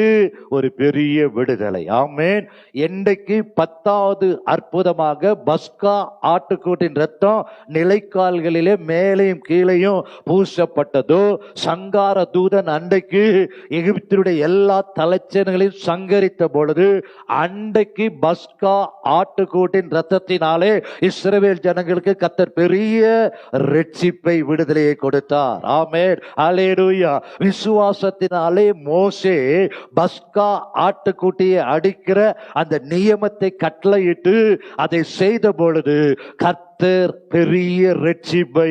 ஒரு பெரிய விடுதலை. ஆமென். என்றைக்கு 10வது அற்புதமாக பஸ்கா ஆட்டுக்குட்டின் இரத்தம் நிலைக்கால்களிலே மேலையும் கீழையும் பூசப்பட்டதோ, சங்கார தூதன் அன்றைக்கு எகிப்தினுடைய எல்லா தலைச்சனைகளையும் சங்கரித்த பொழுது அன்றைக்கு பஸ்கா ஆட்டுக்கூட்டின் இரத்தத்தினாலே இஸ்ரவேல் ஜனங்களுக்கு கர்த்தர் பெரிய ரட்சிப்பை, விடுதலையை கொடுத்தார். ஆமென். அல்லேலூயா. விசுவாசத்தினாலே மோசே பஸ்கா ஆட்டுக்குட்டியை அடிக்கிற அந்த நியமத்தை கட்டளையிட்டு அதை செய்த பொழுது கர்த்தர் கர்த்தர் பெரிய ரட்சிப்பை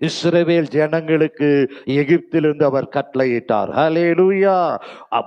இஸ்ரவேல் ஜனங்களுக்கு எகிப்திலிருந்து அவர் கட்டளையிட்டார். ஹல்லேலூயா.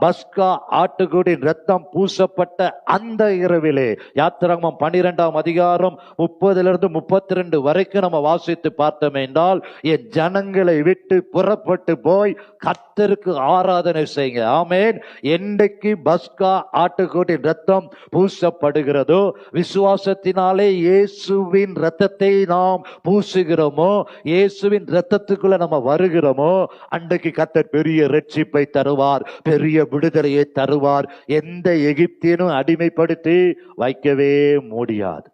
பஸ்கா ஆட்டுக்குட்டியின் ரத்தம் பூசப்பட்ட அந்த இரவிலே, யாத்திராகமம் 12ஆம் அதிகாரம் 30-32 வரைக்கும் நம்ம வாசித்து பார்த்தோம் என்றால், என் ஜனங்களை விட்டு புறப்பட்டு போய் கர்த்தருக்கு ஆராதனை செய்யுங்க. ஆமென். என்றைக்கு பஸ்கா ஆட்டுக்குட்டியின் ரத்தம் பூசப்படுகிறதோ, விசுவாசத்தினாலே இயேசுவின் ரத்தத்தை நாம் பூசுகிறோமோ, இயேசுவின் ரத்தத்துக்குள்ள நம்ம வருகிறோமோ, அன்றைக்கு கர்த்தர் பெரிய ரட்சிப்பை தருவார், பெரிய விடுதலையை தருவார். எந்த எகிப்தியனும் அடிமைப்படுத்தி வைக்கவே முடியாது.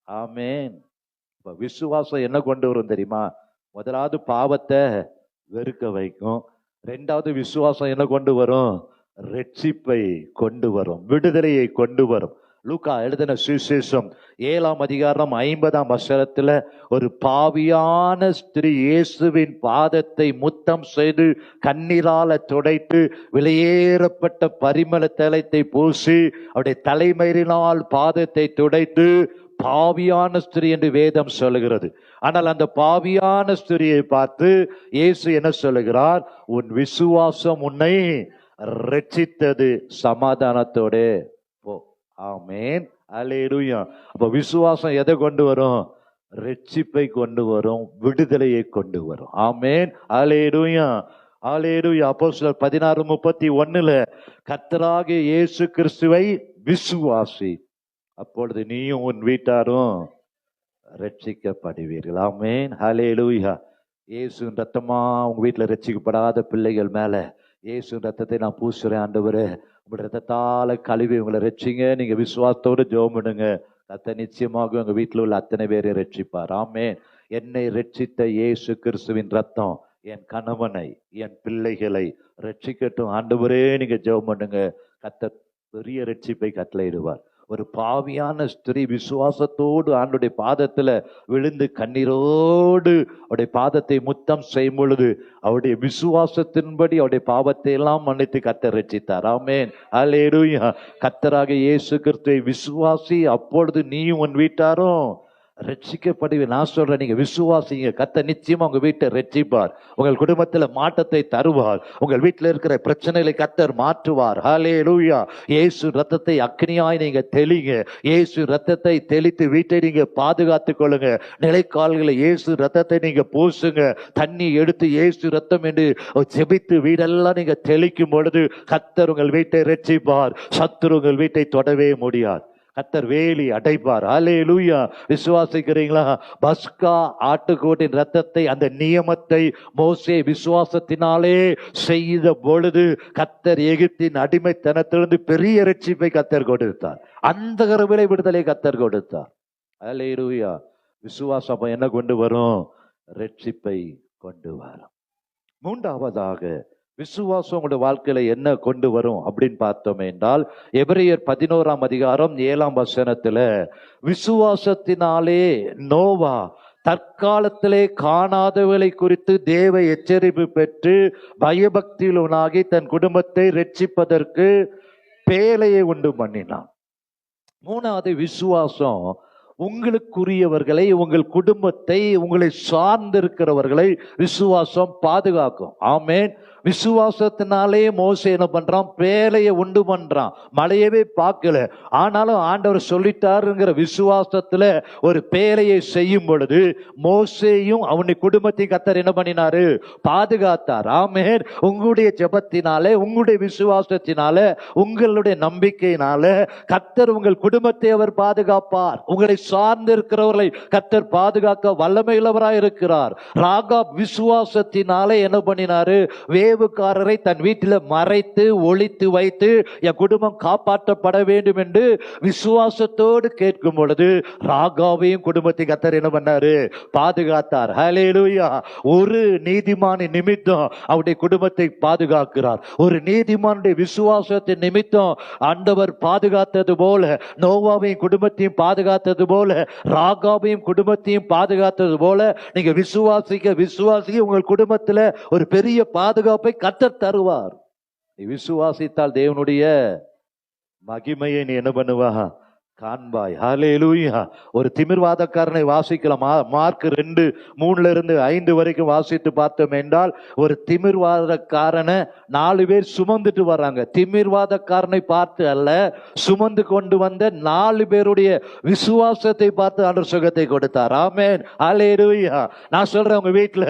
ஆமென். இப்ப விசுவாசம் என்ன கொண்டு வரும் தெரியுமா? முதலாவது பாவத்தை வெறுக்க வைக்கும். ரெண்டாவது விசுவாசம் என்ன கொண்டு வரும்? ரட்சிப்பை கொண்டு வரும், விடுதலையை கொண்டு வரும். லூக்கா எழுதின சுவிசேஷம் 7ஆம் அதிகாரம் 50ஆம் வசனத்துல, ஒரு பாவியான ஸ்திரீ இயேசுவின் பாதத்தை முத்தம் செய்து கண்ணீரால துடைத்து விலையேறப்பட்ட பரிமள தைலத்தை பூசி அவருடைய தலைமயிரினால் பாதத்தை துடைத்து பாவியான ஸ்திரீ என்று வேதம் சொல்லுகிறது. ஆனால் அந்த பாவியான ஸ்திரியை பார்த்து இயேசு என்ன சொல்லுகிறார்? உன் விசுவாசம் உன்னை ரட்சித்தது, சமாதானத்தோட போ. ஆமென். அல்லேலூயா. அப்ப விசுவாசம் எதை கொண்டு வரும்? ரட்சிப்பை கொண்டு வரும், விடுதலையை கொண்டு வரும். ஆமென். அல்லேலூயா. அல்லேலூயா. அப்போஸ்தலர் 16:31 கர்த்தராகிய இயேசு கிறிஸ்துவை விசுவாசி, அப்பொழுது நீயும் உன் வீட்டாரும் ரட்சிக்கப்படுவீர்கள். ஆமென். ஹல்லேலூயா. இயேசுவின் ரத்தமா உங்க வீட்டுல ரட்சிக்கப்படாத பிள்ளைகள் மேல இயேசுவின் ரத்தத்தை நான் பூசுறேன். ஆண்டவரே, உங்களுடைய ரத்தத்தால கழுவி உங்களை ரட்சிங்க. நீங்க விசுவாசத்தோடு ஜெபம் பண்ணுங்க. கர்த்தர் நிச்சயமாக உங்க வீட்டுல உள்ள அத்தனை பேரை ரட்சிப்பார். ஆமென். என்னை ரட்சித்த இயேசு கிறிஸ்துவின் ரத்தம் என் கணவனை, என் பிள்ளைகளை ரட்சிக்கட்டும். ஆண்டவரே, நீங்க ஜெபம் பண்ணுங்க. கர்த்தர் பெரிய ரட்சிப்பை கட்டளையிடுவார். ஒரு பாவியான ஸ்திரீ விசுவாசத்தோடு ஆண்டுடைய பாதத்துல விழுந்து கண்ணீரோடு அவருடைய பாதத்தை முத்தம் செய்யும் பொழுது அவருடைய விசுவாசத்தின்படி அவருடைய பாவத்தை எல்லாம் மன்னித்து கர்த்தர் ரட்சித்தார். ஆமென். அல்லேலூயா. கர்த்தராக இயேசு கிறிஸ்துவை விசுவாசி, அப்பொழுது நீயும் உன் வீட்டாரும் ரட்சிக்கப்படுவீர். நான் சொல்றேன், நீங்க விசுவாசிங்க. கர்த்தர் நிச்சயமா உங்க வீட்டை ரட்சிப்பார். உங்கள் குடும்பத்துல மாற்றத்தை தருவார். உங்கள் வீட்டுல இருக்கிற பிரச்சனைகளை கர்த்தர் மாற்றுவார். ஹல்லேலூயா. இயேசு ரத்தத்தை அக்னியாய் நீங்க தெளிங்க. இயேசு ரத்தத்தை தெளித்து வீட்டை நீங்க பாதுகாத்துக் கொள்ளுங்க. நிலைக்கால்களை இயேசு ரத்தத்தை நீங்க பூசுங்க. தண்ணி எடுத்து இயேசு ரத்தம் என்று செபித்து வீடெல்லாம் நீங்க தெளிக்கும் பொழுது கர்த்தர் உங்கள் வீட்டை ரட்சிப்பார். சத்துரு உங்கள் வீட்டை தொடவே முடியாது. கர்த்தர் வேலி அடைப்பார். அல்லேலூயா. விசுவாசிக்கிறீங்களா? பஸ்கா ஆட்டுக்கோட்டின் ரத்தத்தை, அந்த நியமத்தை மோசே விசுவாசத்தினாலே செய்த பொழுது கர்த்தர் எகிப்தின் அடிமைத்தனத்திலிருந்து பெரிய ரட்சிப்பை கர்த்தர் கொடுத்தார். அந்த கருவிலை விடுதலை கர்த்தர் கொடுத்தார். அல்லேலூயா. விசுவாசம் என்ன கொண்டு வரும்? ரட்சிப்பை கொண்டு வரும். மூன்றாவதாக விசுவாசம் உங்களுடைய வாழ்க்கையில என்ன கொண்டு வரும் அப்படின்னு பார்த்தோம் என்றால், எபிரேயர் 11ஆம் அதிகாரம் 7ஆம் வசனத்துல, விசுவாசத்தினாலே நோவா தற்காலத்திலே காணாதவர்களை குறித்து தேவ எச்சரிப்பு பெற்று பயபக்தியுள்ளவனாகி தன் குடும்பத்தை ரட்சிப்பதற்கு பேழையை உண்டு பண்ணினான். மூணாவது, விசுவாசம் உங்களுக்குரியவர்களை, உங்கள் குடும்பத்தை, உங்களை சார்ந்திருக்கிறவர்களை விசுவாசம் பாதுகாக்கும். ஆமென். விசுவாசத்தினாலே மோசே என்ன பண்றான்? பேழையை உண்டு பண்றான். மழையவே பார்க்கல, ஆனாலும் ஆண்டவர் சொல்லிட்டாருங்கிற விசுவாசத்துல ஒரு பேழையை செய்யும் பொழுது மோசேயும் அவனுடைய குடும்பத்தையும் கர்த்தர் என்ன பண்ணினாரு? பாதுகாத்தார். ஆமென். உங்களுடைய ஜெபத்தினாலே, உங்களுடைய விசுவாசத்தினால, உங்களுடைய நம்பிக்கையினால கர்த்தர் உங்கள் குடும்பத்தை அவர் பாதுகாப்பார். உங்களை சார்ந்து இருக்கிறவர்களை கர்த்தர் பாதுகாக்க வல்லமையுள்ளவராய் இருக்கிறார். ராகாப் விசுவாசத்தினாலே என்ன பண்ணினாரு? வேவுக்காரரை தன் வீட்டில் மறைத்து ஒளித்து வைத்து என் குடும்பம் காப்பாற்றப்பட வேண்டும் என்று விசுவாசத்தோடு கேட்கும் பொழுது ராகாவையும் குடும்பத்தை கர்த்தர் என்ன பண்ணாரு? பாதுகாத்தார். ஹல்லேலூயா. ஒரு நீதிமானின் நிமித்தம் அவருடைய குடும்பத்தை பாதுகாக்கிறார். ஒரு நீதிமானுடைய விசுவாசத்தின் நிமித்தம் ஆண்டவர் பாதுகாத்தது போல, நோவாவையும் குடும்பத்தையும் பாதுகாத்தது போல, ராகாவையும் குடும்பத்தையும் பாதுகாத்தது போல, நீங்க விசுவாசிக்க உங்கள் குடும்பத்துல ஒரு பெரிய பாதுகாப்பை கர்த்தர் தருவார். நீ விசுவாசித்தால் தேவனுடைய மகிமையை நீ என்ன பண்ணுவா? காண்பாய். ஹல்லேலூயா. ஒரு திமிர்வாதக்காரனை வாசிக்கலாம். மார்க் 2:3-5 வரைக்கும் வாசித்து பார்த்தோம் என்றால், ஒரு திமிர்வாதக்காரனை 4 பேர் சுமந்துட்டு வர்றாங்க. திமிர்வாதக்காரனை பார்த்து அல்ல, சுமந்து கொண்டு வந்த 4 பேருடைய விசுவாசத்தை பார்த்து ஆண்டவர் சுகத்தை கொடுத்தார். ஆமென். ஹல்லேலூயா. நான் சொல்றேன், உங்க வீட்டுல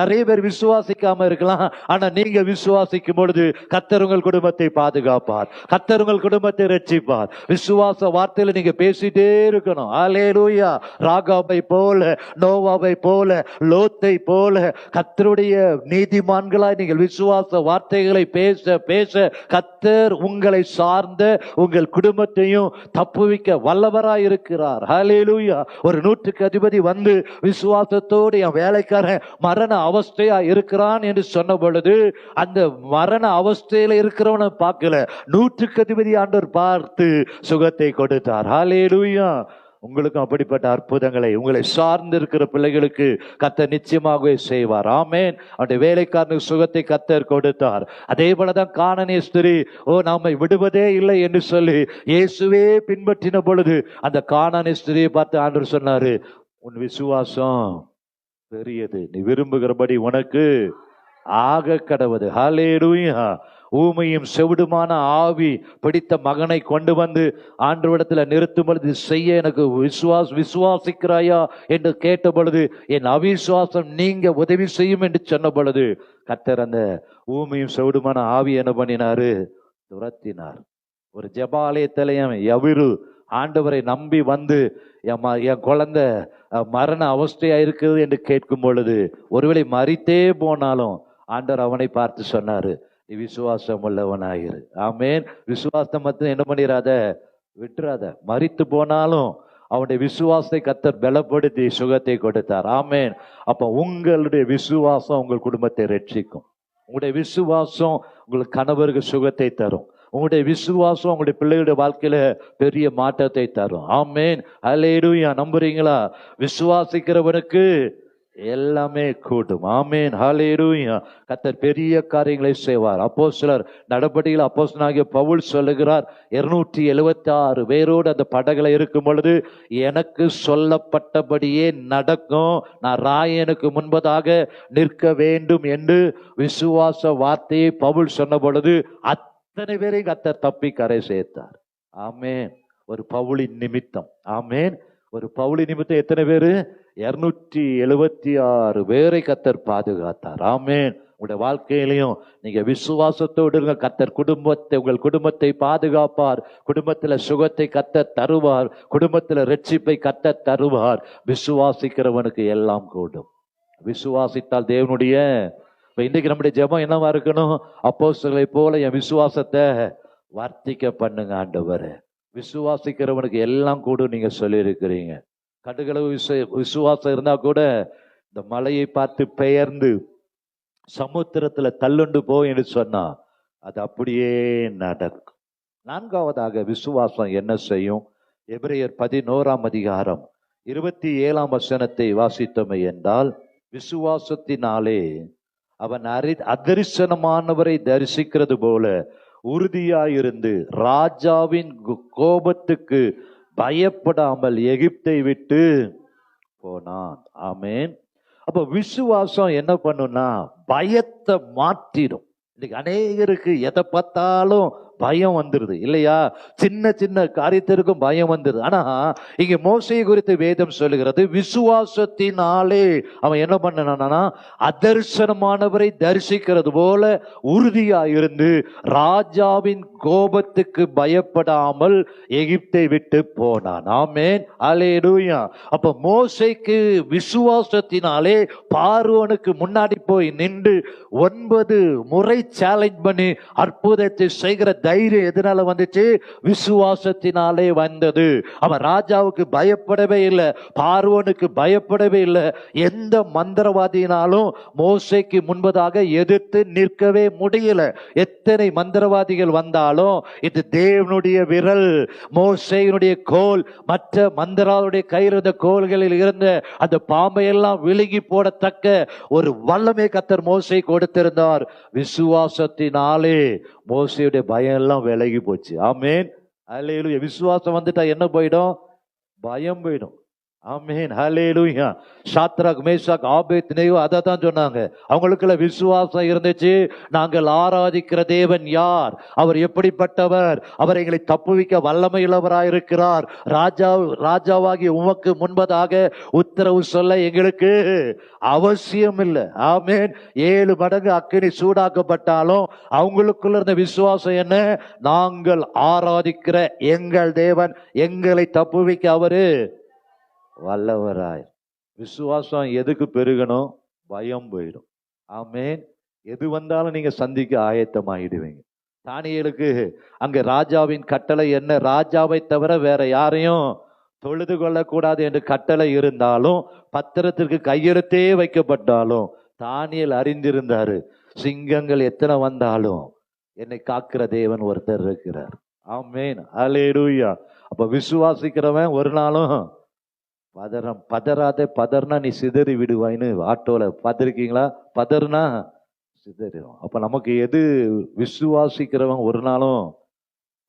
நிறைய பேர் விசுவாசிக்காம இருக்கலாம். ஆனா நீங்க விசுவாசிக்கும் பொழுது கர்த்தர் உங்கள் குடும்பத்தை பாதுகாப்பார், கர்த்தர் உங்கள் குடும்பத்தை ரட்சிப்பார். விசுவாச வார்த்தையில நீங்க பேசிட்டே இருக்கணும். ஹல்லேலூயா. ராகாபை போல, நோவாவை போல, லோத்தை போல கர்த்தருடைய நீதிமான்களாய் நீங்கள் விசுவாச வார்த்தைகளை பேச பேச கர்த்தர் உங்களை சார்ந்த உங்கள் குடும்பத்தையும் தப்புவிக்க வல்லவராய் இருக்கிறார். ஹல்லேலூயா. ஒரு 100க்கு அதிபதி வந்து விசுவாசத்தோடு என் வேலைக்காரன் மரண அவஸ்தையா இருக்கிறான் என்று சொன்ன பொழுது, அந்த மரண அவஸ்தையில இருக்கிறவனை பார்க்கல, 100க்கு அதிபதி ஆண்டவர் பார்த்து சுகத்தை கொடுத்தார். ஹல்லேலூயா. உங்களுக்கும் அப்படிப்பட்ட அற்புதங்களை உங்களை சார்ந்து இருக்கிற பிள்ளைகளுக்கு கர்த்தர் நிச்சயமாகவே செய்வார். ஆமென். அவருடைய வேலைக்காரனுக்கு சுகத்தை கர்த்தர் கொடுத்தார். அதே போலதான் கானானிய ஸ்திரீ நாம விடுவதே இல்லை என்று சொல்லி இயேசுவே பின்பற்றின பொழுது அந்த கானானிய ஸ்திரியை பார்த்து ஆண்டவர் சொன்னாரு, உன் விசுவாசம் பெரியது, நீ விரும்புகிறபடி உனக்கு ஆக கடவுது. ஹல்லேலூயா. ஊமையும் செவிடுமான ஆவி பிடித்த மகனை கொண்டு வந்து ஆண்டவரிடத்துல நிறுத்தும் பொழுது, செய்ய எனக்கு விசுவாசிக்கிறாயா என்று கேட்ட பொழுது, என் அவிசுவாசம் நீங்க உதவி செய்யும் என்று சொன்ன பொழுது கர்த்தர் அந்த ஊமையும் செவிடுமான ஆவி என்ன பண்ணினாரு? துரத்தினார். ஒரு ஜெபாலயத்திலையும் எவரு ஆண்டவரை நம்பி வந்து என் குழந்தை மரண அவஸ்தையா இருக்குது என்று கேட்கும் பொழுது, ஒருவேளை மரித்தே போனாலும் ஆண்டவர் அவனை பார்த்து சொன்னாரு, நீ விசுவாசம் உள்ளவனாயிரு. ஆமேன். விசுவாசம் மட்டும் என்ன பண்ணிடாத, விட்டுறாத. மரித்து போனாலும் அவனுடைய விசுவாசத்தை கர்த்தர் பலப்படுத்தி சுகத்தை கொடுத்தார். ஆமேன். அப்ப உங்களுடைய விசுவாசம் உங்கள் குடும்பத்தை ரட்சிக்கும். உங்களுடைய விசுவாசம் உங்களுக்கு கணவருக்கு சுகத்தை தரும். உங்களுடைய விசுவாசம் உங்களுடைய பிள்ளைகளுடைய வாழ்க்கையில பெரிய மாற்றத்தை தரும். ஆமேன். ஹல்லேலூயா. நம்புறீங்களா? விசுவாசிக்கிறவனுக்கு எல்லாமே கூடும். ஆமேன். ஹல்லேலூயா. கர்த்தர் பெரிய காரியங்களை செய்வார். அப்போஸ்தலர் நடபடியில் அப்போஸ்தலனாகிய பவுல் சொல்லுகிறார், 276 பேரோடு அந்த படகுல இருக்கும் பொழுது, எனக்கு சொல்லப்பட்டபடியே நடக்கும், நான் ராயனுக்கு முன்பதாக நிற்க வேண்டும் என்று விசுவாச வார்த்தையை பவுல் சொன்ன பொழுது அத்தனை பேரையும் கர்த்தர் தப்பி கரை சேர்த்தார். ஆமேன். ஒரு பவுலின் நிமித்தம். ஆமேன். ஒரு பவுலின் நிமித்தம் எத்தனை பேரு? 276 பேரை கர்த்தர் பாதுகாத்தார். ஆமேன். உங்களுடைய வாழ்க்கையிலையும் நீங்க விசுவாசத்தோடு இருங்க. கர்த்தர் உங்கள் குடும்பத்தை பாதுகாப்பார். குடும்பத்துல சுகத்தை கர்த்தர் தருவார். குடும்பத்துல ரட்சிப்பை கர்த்தர் தருவார். விசுவாசிக்கிறவனுக்கு எல்லாம் கூடும். விசுவாசித்தால் தேவனுடைய இன்றைக்கு நம்முடைய ஜெபம் என்னவா இருக்கணும்? அப்போஸ்தலரை போல என் விசுவாசத்தை வர்த்திக்க பண்ணுங்க ஆண்டவரே. விசுவாசிக்கிறவனுக்கு எல்லாம் கூடும் நீங்க சொல்லி இருக்கிறீங்க. கடுகளவு விசுவாசம் இருந்தா கூட இந்த மலையை பார்த்து பெயர்ந்து சமுத்திரத்துல தள்ளுண்டு போ என்று சொன்னா அது அப்படியே நடக்கும். 4வதாக விசுவாசம் என்ன செய்யும்? எபிரேயர் 11ஆம் அதிகாரம் 27ஆம் வசனத்தை வாசித்தோமே என்றால், விசுவாசத்தினாலே அவன் அதரிசனமானவரை தரிசிக்கிறது போல உறுதியாயிருந்து ராஜாவின் கோபத்துக்கு பயப்படாமல் எகிப்தை விட்டு போனான். ஆமேன். அப்ப விசுவாசம் என்ன பண்ணும்னா பயத்தை மாற்றிடும். இன்னைக்கு அநேகருக்கு எதை பார்த்தாலும் பயம் வந்துருது இல்லையா? சின்ன சின்ன காரியத்திற்கும் பயம் வந்துருது. ஆனா இங்க மோசே குறித்து வேதம் சொல்லுகிறது, விசுவாசத்தினாலே அவன் என்ன பண்ணனா அதர்சனமானவரை தரிசிக்கிறது போல உறுதியா இருந்து ராஜாவின் கோபத்துக்கு பயப்படாமல் எகிப்தை விட்டு போனான். ஆமேன். அல்லேலூயா. அப்ப மோசேக்கு விசுவாசத்தினாலே பார்வோனுக்கு முன்னாடி போய் நின்று 9 முறை சேலஞ்ச் பண்ணி அற்புதத்தை செய்கிற தைரியம் எதனால வந்துச்சு? விசுவாசத்தினாலே வந்தது. அவன் ராஜாவுக்கு பயப்படவே இல்லை, பார்வோனுக்கு பயப்படவே இல்லை. எந்த மந்திரவாதியினாலும் மோசேக்கு முன்பதாக எதிர்த்து நிற்கவே முடியல. எத்தனை மந்திரவாதிகள் வந்தாலும் இது தேவனுடைய விரல், மோசேயினுடைய கோல், மற்ற மந்திராவுடைய கையில் இருந்த கோல்களில் இருந்த அந்த பாம்பை எல்லாம் விழுங்கி போடத்தக்க ஒரு வல்லமை கர்த்தர் மோசே கொடுத்திருந்தார். விசுவாசத்தினாலே மோசேயுடைய பயம் எல்லாம் விலகி போச்சு. ஆமேன். ஹல்லேலூயா. விசுவாசம் வந்துட்டா என்ன போயிடும்? பயம் போயிடும். ஆமென். ஹல்லேலூயா. சாத்ராக், மேஷாக், ஆபேத்நேகோ அதை தான் சொன்னாங்க. அவங்களுக்குள்ள விசுவாசம் இருந்துச்சு. நாங்கள் ஆராதிக்கிற தேவன் யார், அவர் எப்படிப்பட்டவர், அவர் எங்களை தப்புவிக்க வல்லமையுள்ளவராயிருக்கிறார், ராஜாவாகி உமக்கு முன்பதாக உத்தரவு சொல்ல எங்களுக்கு அவசியம் இல்லை. ஆமென். 7 மடங்கு அக்கினி சூடாக்கப்பட்டாலும் அவங்களுக்குள்ள இருந்த விசுவாசம் என்ன? நாங்கள் ஆராதிக்கிற எங்கள் தேவன் எங்களை தப்புவிக்க அவரு வல்லவராய். விசுவாசம் எதுக்கு பெருகணும்? பயம் போயிடும். ஆமென். எது வந்தாலும் நீங்க சந்திக்க ஆயத்தமாயிடுவீங்க. தானியேலுக்கு அங்க ராஜாவின் கட்டளை என்ன? ராஜாவை தவிர வேற யாரையும் தொழுது கொள்ளக்கூடாது என்று கட்டளை இருந்தாலும், பத்திரத்திற்கு கையெழுத்தே வைக்கப்பட்டாலும் தானியேல் அறிந்திருந்தாரு, சிங்கங்கள் எத்தனை வந்தாலும் என்னை காக்கிற தேவன் ஒருத்தர் இருக்கிறார். ஆமென். ஹல்லேலூயா. அப்ப விசுவாசிக்கிறவன் ஒரு நாளும் பதறாதே. பதர்னா நீ சிதறி விடுவாயின்னு ஆட்டோல பார்த்துருக்கீங்களா? பதர்னா சிதறிடும். அப்ப நமக்கு எது? விசுவாசிக்கிறவன் ஒரு நாளும்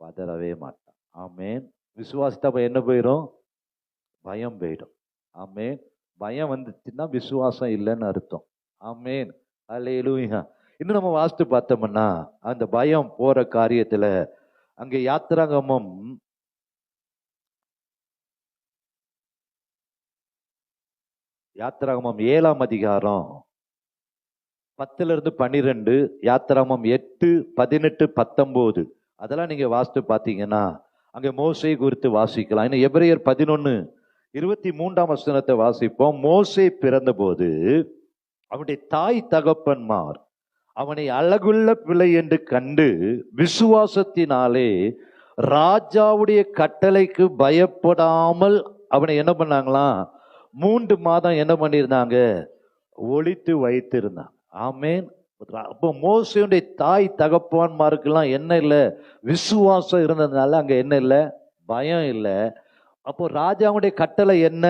பதறவே மாட்டான். ஆமென். விசுவாசித்தா அப்ப என்ன போயிடும்? பயம் போயிடும். ஆமென். பயம் வந்துச்சுன்னா விசுவாசம் இல்லைன்னு அர்த்தம். ஆமென். ஹல்லேலூயா. இன்னும் நம்ம வாசித்து பார்த்தோம்னா அந்த பயம் போற காரியத்துல அங்கே யாத்திராகமம் 7ஆம் அதிகாரம் 10-12, யாத்திராகமம் 8, 18, 19 அதெல்லாம் நீங்க வாசித்து பார்த்தீங்கன்னா அங்க மோசே குறித்து வாசிக்கலாம். இன்னும் எபிரேயர் 11:23 வாசிப்போம். மோசே பிறந்த போது அவனுடைய தாய் தகப்பன்மார் அவனை அழகுள்ள பிள்ளை என்று கண்டு விசுவாசத்தினாலே ராஜாவுடைய கட்டளைக்கு பயப்படாமல் அவனை என்ன பண்ணாங்களாம்? 3 மாதம் என்ன பண்ணியிருந்தாங்க? ஒளித்து வைத்திருந்தாங்க. ஆமென். அப்போ மோசேயுடைய தாய் தகப்பன்மாருக்கெல்லாம் என்ன இல்லை? விசுவாசம் இருந்ததுனால அங்க என்ன இல்லை? பயம் இல்லை. அப்போ ராஜாவுடைய கட்டளை என்ன?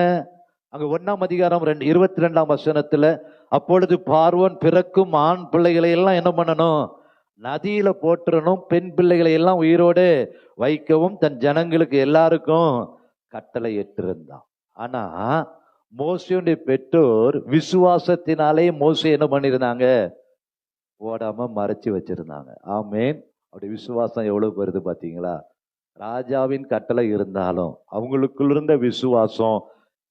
அங்க 1ஆம் அதிகாரம் 22 அப்பொழுது பார்வோன் பிறக்கும் ஆண் பிள்ளைகளை எல்லாம் என்ன பண்ணணும்? நதியில போட்டுறணும். பெண் பிள்ளைகளை எல்லாம் உயிரோடு வைக்கவும் தன் ஜனங்களுக்கு எல்லாருக்கும் கட்டளை இட்டிருந்தான். ஆனா மோசேயுடைய பெற்றோர் விசுவாசத்தினாலே மோசே என்ன பண்ணிருந்தாங்க? போடாம மறைச்சு வச்சிருந்தாங்க. ஆமென். அப்படி விசுவாசம் எவ்வளவு பெறுது பாத்தீங்களா? ராஜாவின் கட்டளை இருந்தாலும் அவங்களுக்குள்ள இருந்த விசுவாசம்,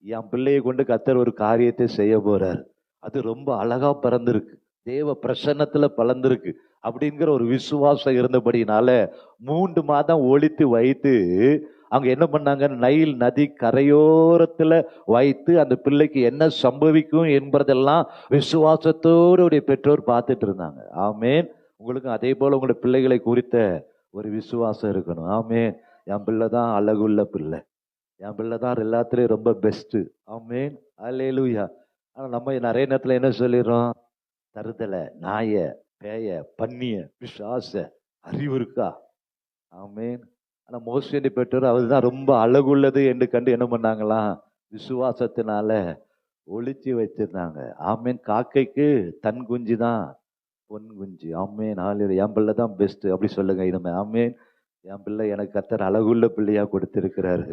என் பிள்ளையை கொண்டு கர்த்தர் ஒரு காரியத்தை செய்ய போறார், அது ரொம்ப அழகா பிறந்திருக்கு, தேவ பிரசன்னத்துல பலந்திருக்கு அப்படிங்கிற ஒரு விசுவாசம் இருந்தபடினால 3 மாதம் ஒளித்து வைத்து அவங்க என்ன பண்ணாங்க? நைல் நதி கரையோரத்துல வைத்து அந்த பிள்ளைக்கு என்ன சம்பவிக்கும் என்பதெல்லாம் விசுவாசத்தோடு பெற்றோர் பார்த்துட்டு இருந்தாங்க. ஆமென். உங்களுக்கும் அதே போல உங்களுடைய பிள்ளைகளை குறித்த ஒரு விசுவாசம் இருக்கணும். ஆமென். என் பிள்ளை தான் அழகுள்ள பிள்ளை, என் பிள்ளை தான் எல்லாத்துலயும் ரொம்ப பெஸ்ட். ஆமென். அல்லேலூயா. ஆனா நம்ம நிறைய நேரத்துல என்ன சொல்லிடுறோம்? தருதலை, நாய, பேய, பன்னிய, பிசாச, அறிவு இருக்கா? ஆமென். ஆனா மோசே பெற்றோர் அவர்தான் ரொம்ப அழகுள்ளது என்று கண்டு என்ன பண்ணாங்களாம்? விசுவாசத்தினால ஒளிச்சு வச்சிருந்தாங்க. ஆமேன். காக்கைக்கு தன் குஞ்சு தான் பொன் குஞ்சு. ஆமேன். என் பிள்ளை தான் பெஸ்ட் அப்படி சொல்லுங்க இனிமே. ஆமேன். என் பிள்ளை எனக்கு கர்த்தர் அழகுள்ள பிள்ளையா கொடுத்திருக்கிறாரு,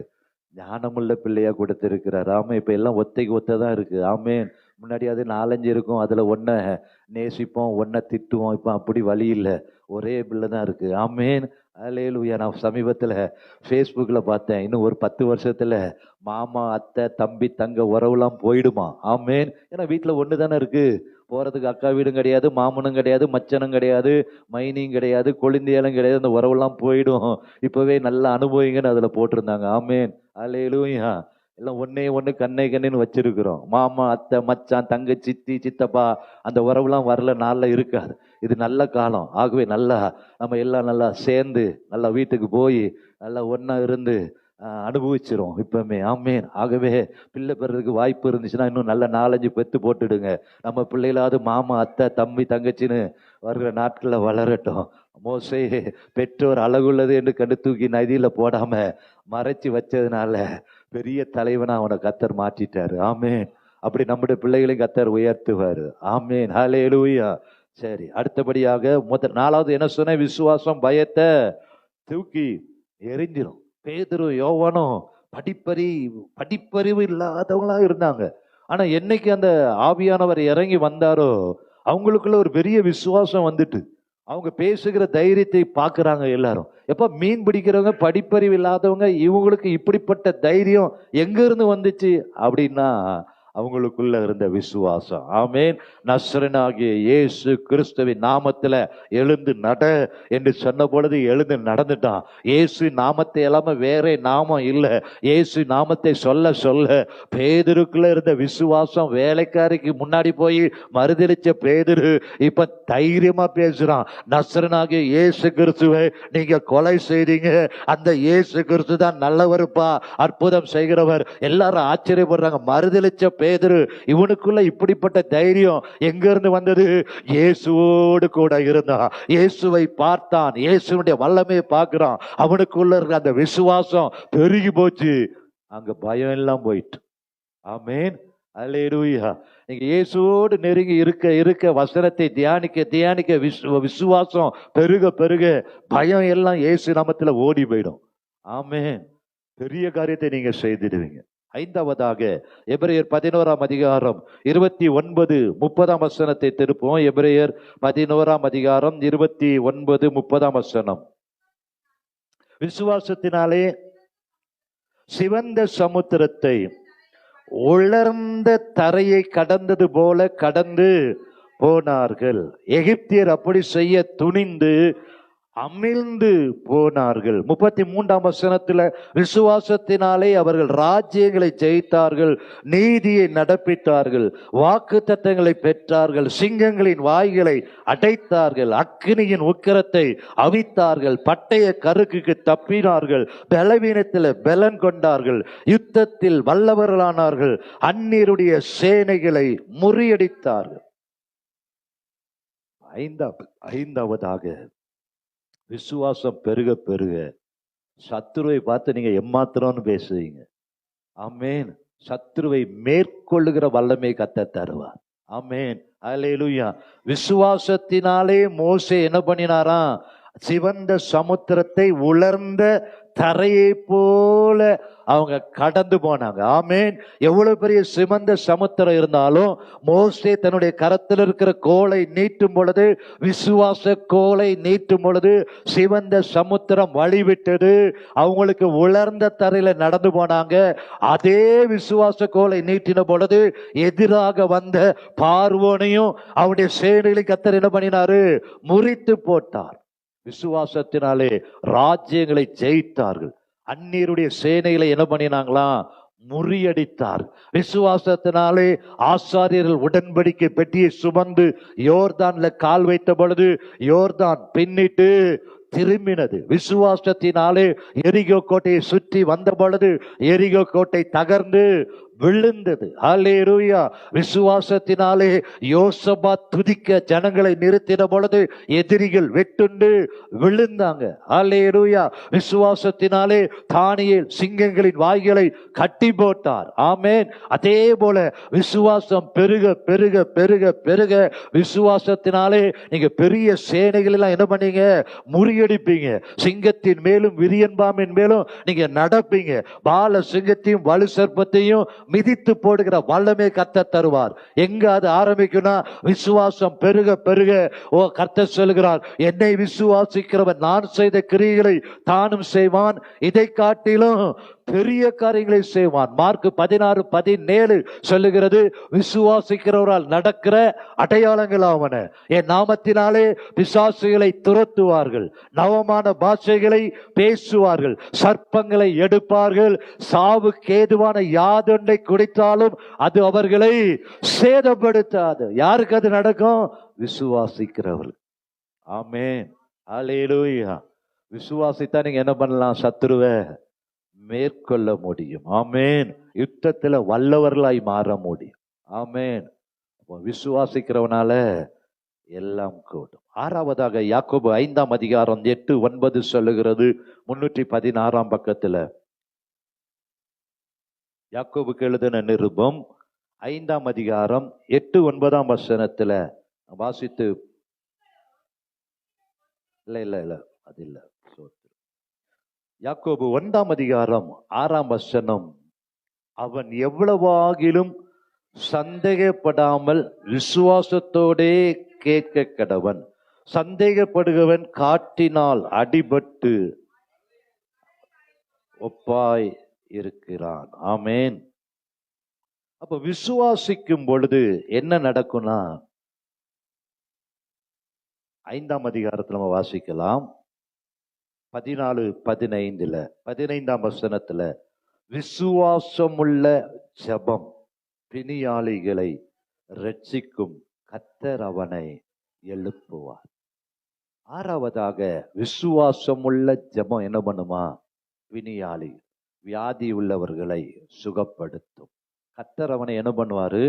ஞானமுள்ள பிள்ளையா கொடுத்திருக்கிறாரு. ஆமே. இப்ப எல்லாம் ஒத்தைக்கு ஒத்ததான் இருக்கு. ஆமேன். முன்னாடி அது 4-5 இருக்கும், அதுல ஒன்ன நேசிப்போம், ஒன்ன திட்டுவோம். இப்ப அப்படி வழி இல்லை, ஒரே பிள்ளை தான் இருக்கு. ஆமேன். அல்லேலூயா. நான் சமீபத்துல ஃபேஸ்புக்ல பார்த்தேன், இன்னும் ஒரு 10 வருஷத்துல மாமா, அத்தை, தம்பி, தங்க உறவுலாம் போயிடுமா. ஆமேன். ஏன்னா வீட்டுல ஒண்ணு தானே இருக்கு. போறதுக்கு அக்கா வீடும் கிடையாது, மாமனும் கிடையாது, மச்சனும் கிடையாது, மைனியும் கிடையாது, கொழுந்தியாலும் கிடையாது. அந்த உறவுலாம் போயிடும். இப்பவே நல்லா அனுபவிங்கன்னு அதுல போட்டிருந்தாங்க. ஆமேன். அல்லேலூயா. எல்லாம் ஒன்னே ஒண்ணு கண்ணே கண்ணுன்னு வச்சிருக்கிறோம். மாமா, அத்தை, மச்சான், தங்க, சித்தி, சித்தப்பா, அந்த உறவுலாம் வரல, நாள்ல இருக்காது. இது நல்ல காலம். ஆகவே நல்லா நம்ம எல்லாம் நல்லா சேர்ந்து நல்லா வீட்டுக்கு போய் நல்லா ஒன்னா இருந்து அனுபவிச்சிரும் இப்பவுமே. ஆமேன். ஆகவே பிள்ளை பெறதுக்கு வாய்ப்பு இருந்துச்சுன்னா இன்னும் நல்ல 4-5 பெத்து போட்டுடுங்க. நம்ம பிள்ளைகளாவது மாமா, அத்தை, தம்பி, தங்கச்சின்னு வருகிற நாட்கள்ல வளரட்டும். மோசே பெற்றோர் அழகுள்ளது என்று கண்டு தூக்கி நதியில போடாம மறைச்சு வச்சதுனால பெரிய தலைவனா அவனை கர்த்தர் மாற்றிட்டாரு. ஆமேன். அப்படி நம்முடைய பிள்ளைகளையும் கர்த்தர் உயர்த்துவாரு. ஆமேன். ஹல்லேலூயா. சரி, அடுத்தபடியாக 4வது என்ன சொன்ன? விசுவாசம் பயத்தை தூக்கி எரிஞ்சிடும். பேதுரு யோவானும் படிப்பறிவு இல்லாதவங்களா இருந்தாங்க. ஆனா என்னைக்கு அந்த ஆவியானவர் இறங்கி வந்தாரோ அவங்களுக்குள்ள ஒரு பெரிய விசுவாசம் வந்துட்டு அவங்க பேசுகிற தைரியத்தை பார்க்கறாங்க எல்லாரும். எப்ப மீன் பிடிக்கிறவங்க படிப்பறிவு இல்லாதவங்க இவங்களுக்கு இப்படிப்பட்ட தைரியம் எங்க இருந்து வந்துச்சு அப்படின்னா அவங்களுக்குள்ள இருந்த விசுவாசம். ஆமேன். நஸ்ரனாகிய இயேசு கிறிஸ்துவின் நாமத்துல எழுந்து நட என்று சொன்ன பொழுது எழுந்து நடந்துட்டான். இயேசு நாமத்தை இல்லாம வேற நாமம் இல்லை. இயேசு நாமத்தை சொல்ல சொல்ல பேதுருக்குள்ள இருந்த விசுவாசம் வேலைக்காரிக்கு முன்னாடி போய் மறுதளிச்ச பேதுரு இப்ப தைரியமா பேசுறான். நஸ்ரனாகிய இயேசு கிறிஸ்துவை நீங்க கொலை செய்தீங்க, அந்த இயேசு கிறிஸ்து தான் நல்லவருப்பா, அற்புதம் செய்கிறவர். எல்லாரும் ஆச்சரியப்படுறாங்க. மறுதளிச்ச பேதுரு இவனுக்குள்ள இப்படிப்பட்ட தைரியம் எங்க இருந்து வந்தது? இயேசுவோடு கூட இருந்தான், இயேசுவை பார்த்தான், இயேசுடைய வல்லமையை பார்க்கிறான். அவனுக்குள்ள இருக்க அந்த விசுவாசம் பெருகி போச்சு. அங்க பயம் எல்லாம் போயிட்டு. ஆமேன். அல்லேலூயா. நீங்க இயேசுவோடு நெருங்கி இருக்க இருக்க வசனத்தை தியானிக்க தியானிக்க விசுவாசம் பெருக பெருக பயம் எல்லாம் இயேசு நாமத்துல ஓடி போயிடும். ஆமேன். பெரிய காரியத்தை நீங்க செய்திடுவீங்க. ஐந்தாவதாக எபிரேயர் 11ஆம் அதிகாரம் 29, 30 வசனத்தை திருப்போம். எபிரேயர் 11ஆம் அதிகாரம் 29, 30 வசனம். விசுவாசத்தினாலே சிவந்த சமுத்திரத்தை உலர்ந்த தரையை கடந்தது போல கடந்து போனார்கள். எகிப்தியர் அப்படி செய்ய துணிந்து அமிழ்ந்து போனார்கள். 33ஆம் வசனத்துல விசுவாசத்தினாலே அவர்கள் ராஜ்யங்களை ஜெயித்தார்கள், நீதியை நடப்பித்தார்கள், வாக்கு தத்தங்களை பெற்றார்கள், சிங்கங்களின் வாய்களை அடைத்தார்கள், அக்கினியின் உக்கிரத்தை அவித்தார்கள், பட்டய கருக்குக்கு தப்பினார்கள், பலவீனத்தில் பலன் கொண்டார்கள், யுத்தத்தில் வல்லவர்களானார்கள், அந்நியருடைய சேனைகளை முறியடித்தார்கள். ஐந்தாவதாக விசுவாசம் பெருக பெருக சத்துருவை பார்த்து நீங்க எம்மாத்திரம்னு பேசுவீங்க. ஆமேன். சத்துருவை மேற்கொள்ளுகிற வல்லமை கத்த தருவார். ஆமேன். அல்லேலூயா. விசுவாசத்தினாலே மோசே என்ன பண்ணினாராம்? சிவந்த சமுத்திரத்தை உலர்ந்த தரையை போல அவங்க கடந்து போனாங்க. ஆமேன். எவ்வளவு பெரிய சிவந்த சமுத்திரம் இருந்தாலும் மோசே தன்னுடைய கரத்தில் இருக்கிற கோலை நீட்டும் பொழுது, விசுவாச கோலை நீட்டும் பொழுது சிவந்த சமுத்திரம் வழிவிட்டது. அவங்களுக்கு உலர்ந்த தரையில நடந்து போனாங்க. அதே விசுவாச கோலை நீட்டின பொழுது எதிராக வந்த பார்வோனையும் அவருடைய சேனைகளை கர்த்தர் என்ன பண்ணினாரு? முறித்து போட்டார். விசுவாசத்தினாலே ராஜ்யங்களை ஜெயித்தார்கள். அந்நியருடைய சேனைகளை என்ன பண்ணினாங்களாம்? முறியடித்தார். விசுவாசத்தினாலே ஆசாரியர்கள் உடன்படிக்கை பெட்டியை சுமந்து யோர்தான்ல கால் வைத்த பொழுது யோர்தான் பின்னிட்டு திரும்பினது. விசுவாசத்தினாலே எரிகோ கோட்டையை சுற்றி வந்த பொழுது எரிகோ கோட்டை தகர்ந்து விழுந்தது. அல்லேலூயா. விசுவாசத்தினாலே யோசபாத் துதிக்க ஜனங்களை நிறுத்தின பொழுது எதிரிகள் வெட்டுண்டு விழுந்தாங்க. அல்லேலூயா. விசுவாசத்தினாலே தானியேல் சிங்கங்களின் வாய்களை கட்டி போட்டார். ஆமேன். அதே போல விசுவாசம் பெருக பெருக பெருக பெருக விசுவாசத்தினாலே நீங்க பெரிய சேனைகள் எல்லாம் என்ன பண்ணீங்க? முறியடிப்பீங்க. சிங்கத்தின் மேலும் விரியன்பாம்பின் மேலும் நீங்க நடப்பீங்க. பால சிங்கத்தையும் வலு சர்ப்பத்தையும் மிதித்து போடுகிற வல்லமை கர்த்தர் தருவார். எங்க அது ஆரம்பிக்கும்னா விசுவாசம் பெருக பெருக கர்த்தர் சொல்கிறார், என்னை விசுவாசிக்கிறவன் நான் செய்த கிரியைகளை தானும் செய்வான், இதை காட்டிலும் பெரிய காரியங்களை செய்வான். மார்க் 16:17 சொல்லுகிறது, விசுவாசிக்கிறவரால் நடக்கிற அடையாளங்கள் ஆவன. என் நாமத்தினாலே பிசாசுகளை துரத்துவார்கள், நவமான பாஷைகளை பேசுவார்கள், சர்ப்பங்களை எடுப்பார்கள், சாவுக்கு ஏதுவான யாதொன்றை குடித்தாலும் அது அவர்களை சேதப்படுத்தாது. யாருக்கு அது நடக்கும்? விசுவாசிக்கிறவர்கள். ஆமென். அல்லேலூயா. விசுவாசித்தா நீங்க என்ன பண்ணலாம்? சத்துருவை மேற்கொள்ள முடியும். ஆமேன். யுத்தத்துல வல்லவர்களாய் மாற முடியும். ஆமேன். விசுவாசிக்கிறவனால எல்லாம் கூடும். ஆறாவதாக யாக்கோபு 5ஆம் அதிகாரம் 8-9 சொல்லுகிறது. 316ஆம் பக்கத்துல யாக்கோபுக்கு எழுதின நிருபம் 5ஆம் அதிகாரம் 8-9 வசனத்துல வாசித்து இல்ல அது இல்ல யாக்கோபு 1:6 அவன் எவ்வளவாகிலும் சந்தேகப்படாமல் விசுவாசத்தோடே கேட்க கடவன். சந்தேகப்படுகிறவன் காட்டினால் அடிபட்டு ஒப்பாய் இருக்கிறான். ஆமேன். அப்ப விசுவாசிக்கும் பொழுது என்ன நடக்கும்னா, 5 நம்ம வாசிக்கலாம். 14:15 விசுவாசமுள்ள ஜெபம் பிணியாளிகளை ரட்சிக்கும், கர்த்தர் அவனை எழுப்புவார். 6வதாக விசுவாசமுள்ள ஜெபம் என்ன பண்ணுமா? பிணியாளி, வியாதி உள்ளவர்களை சுகப்படுத்தும். கர்த்தர் அவனை என்ன பண்ணுவாரு?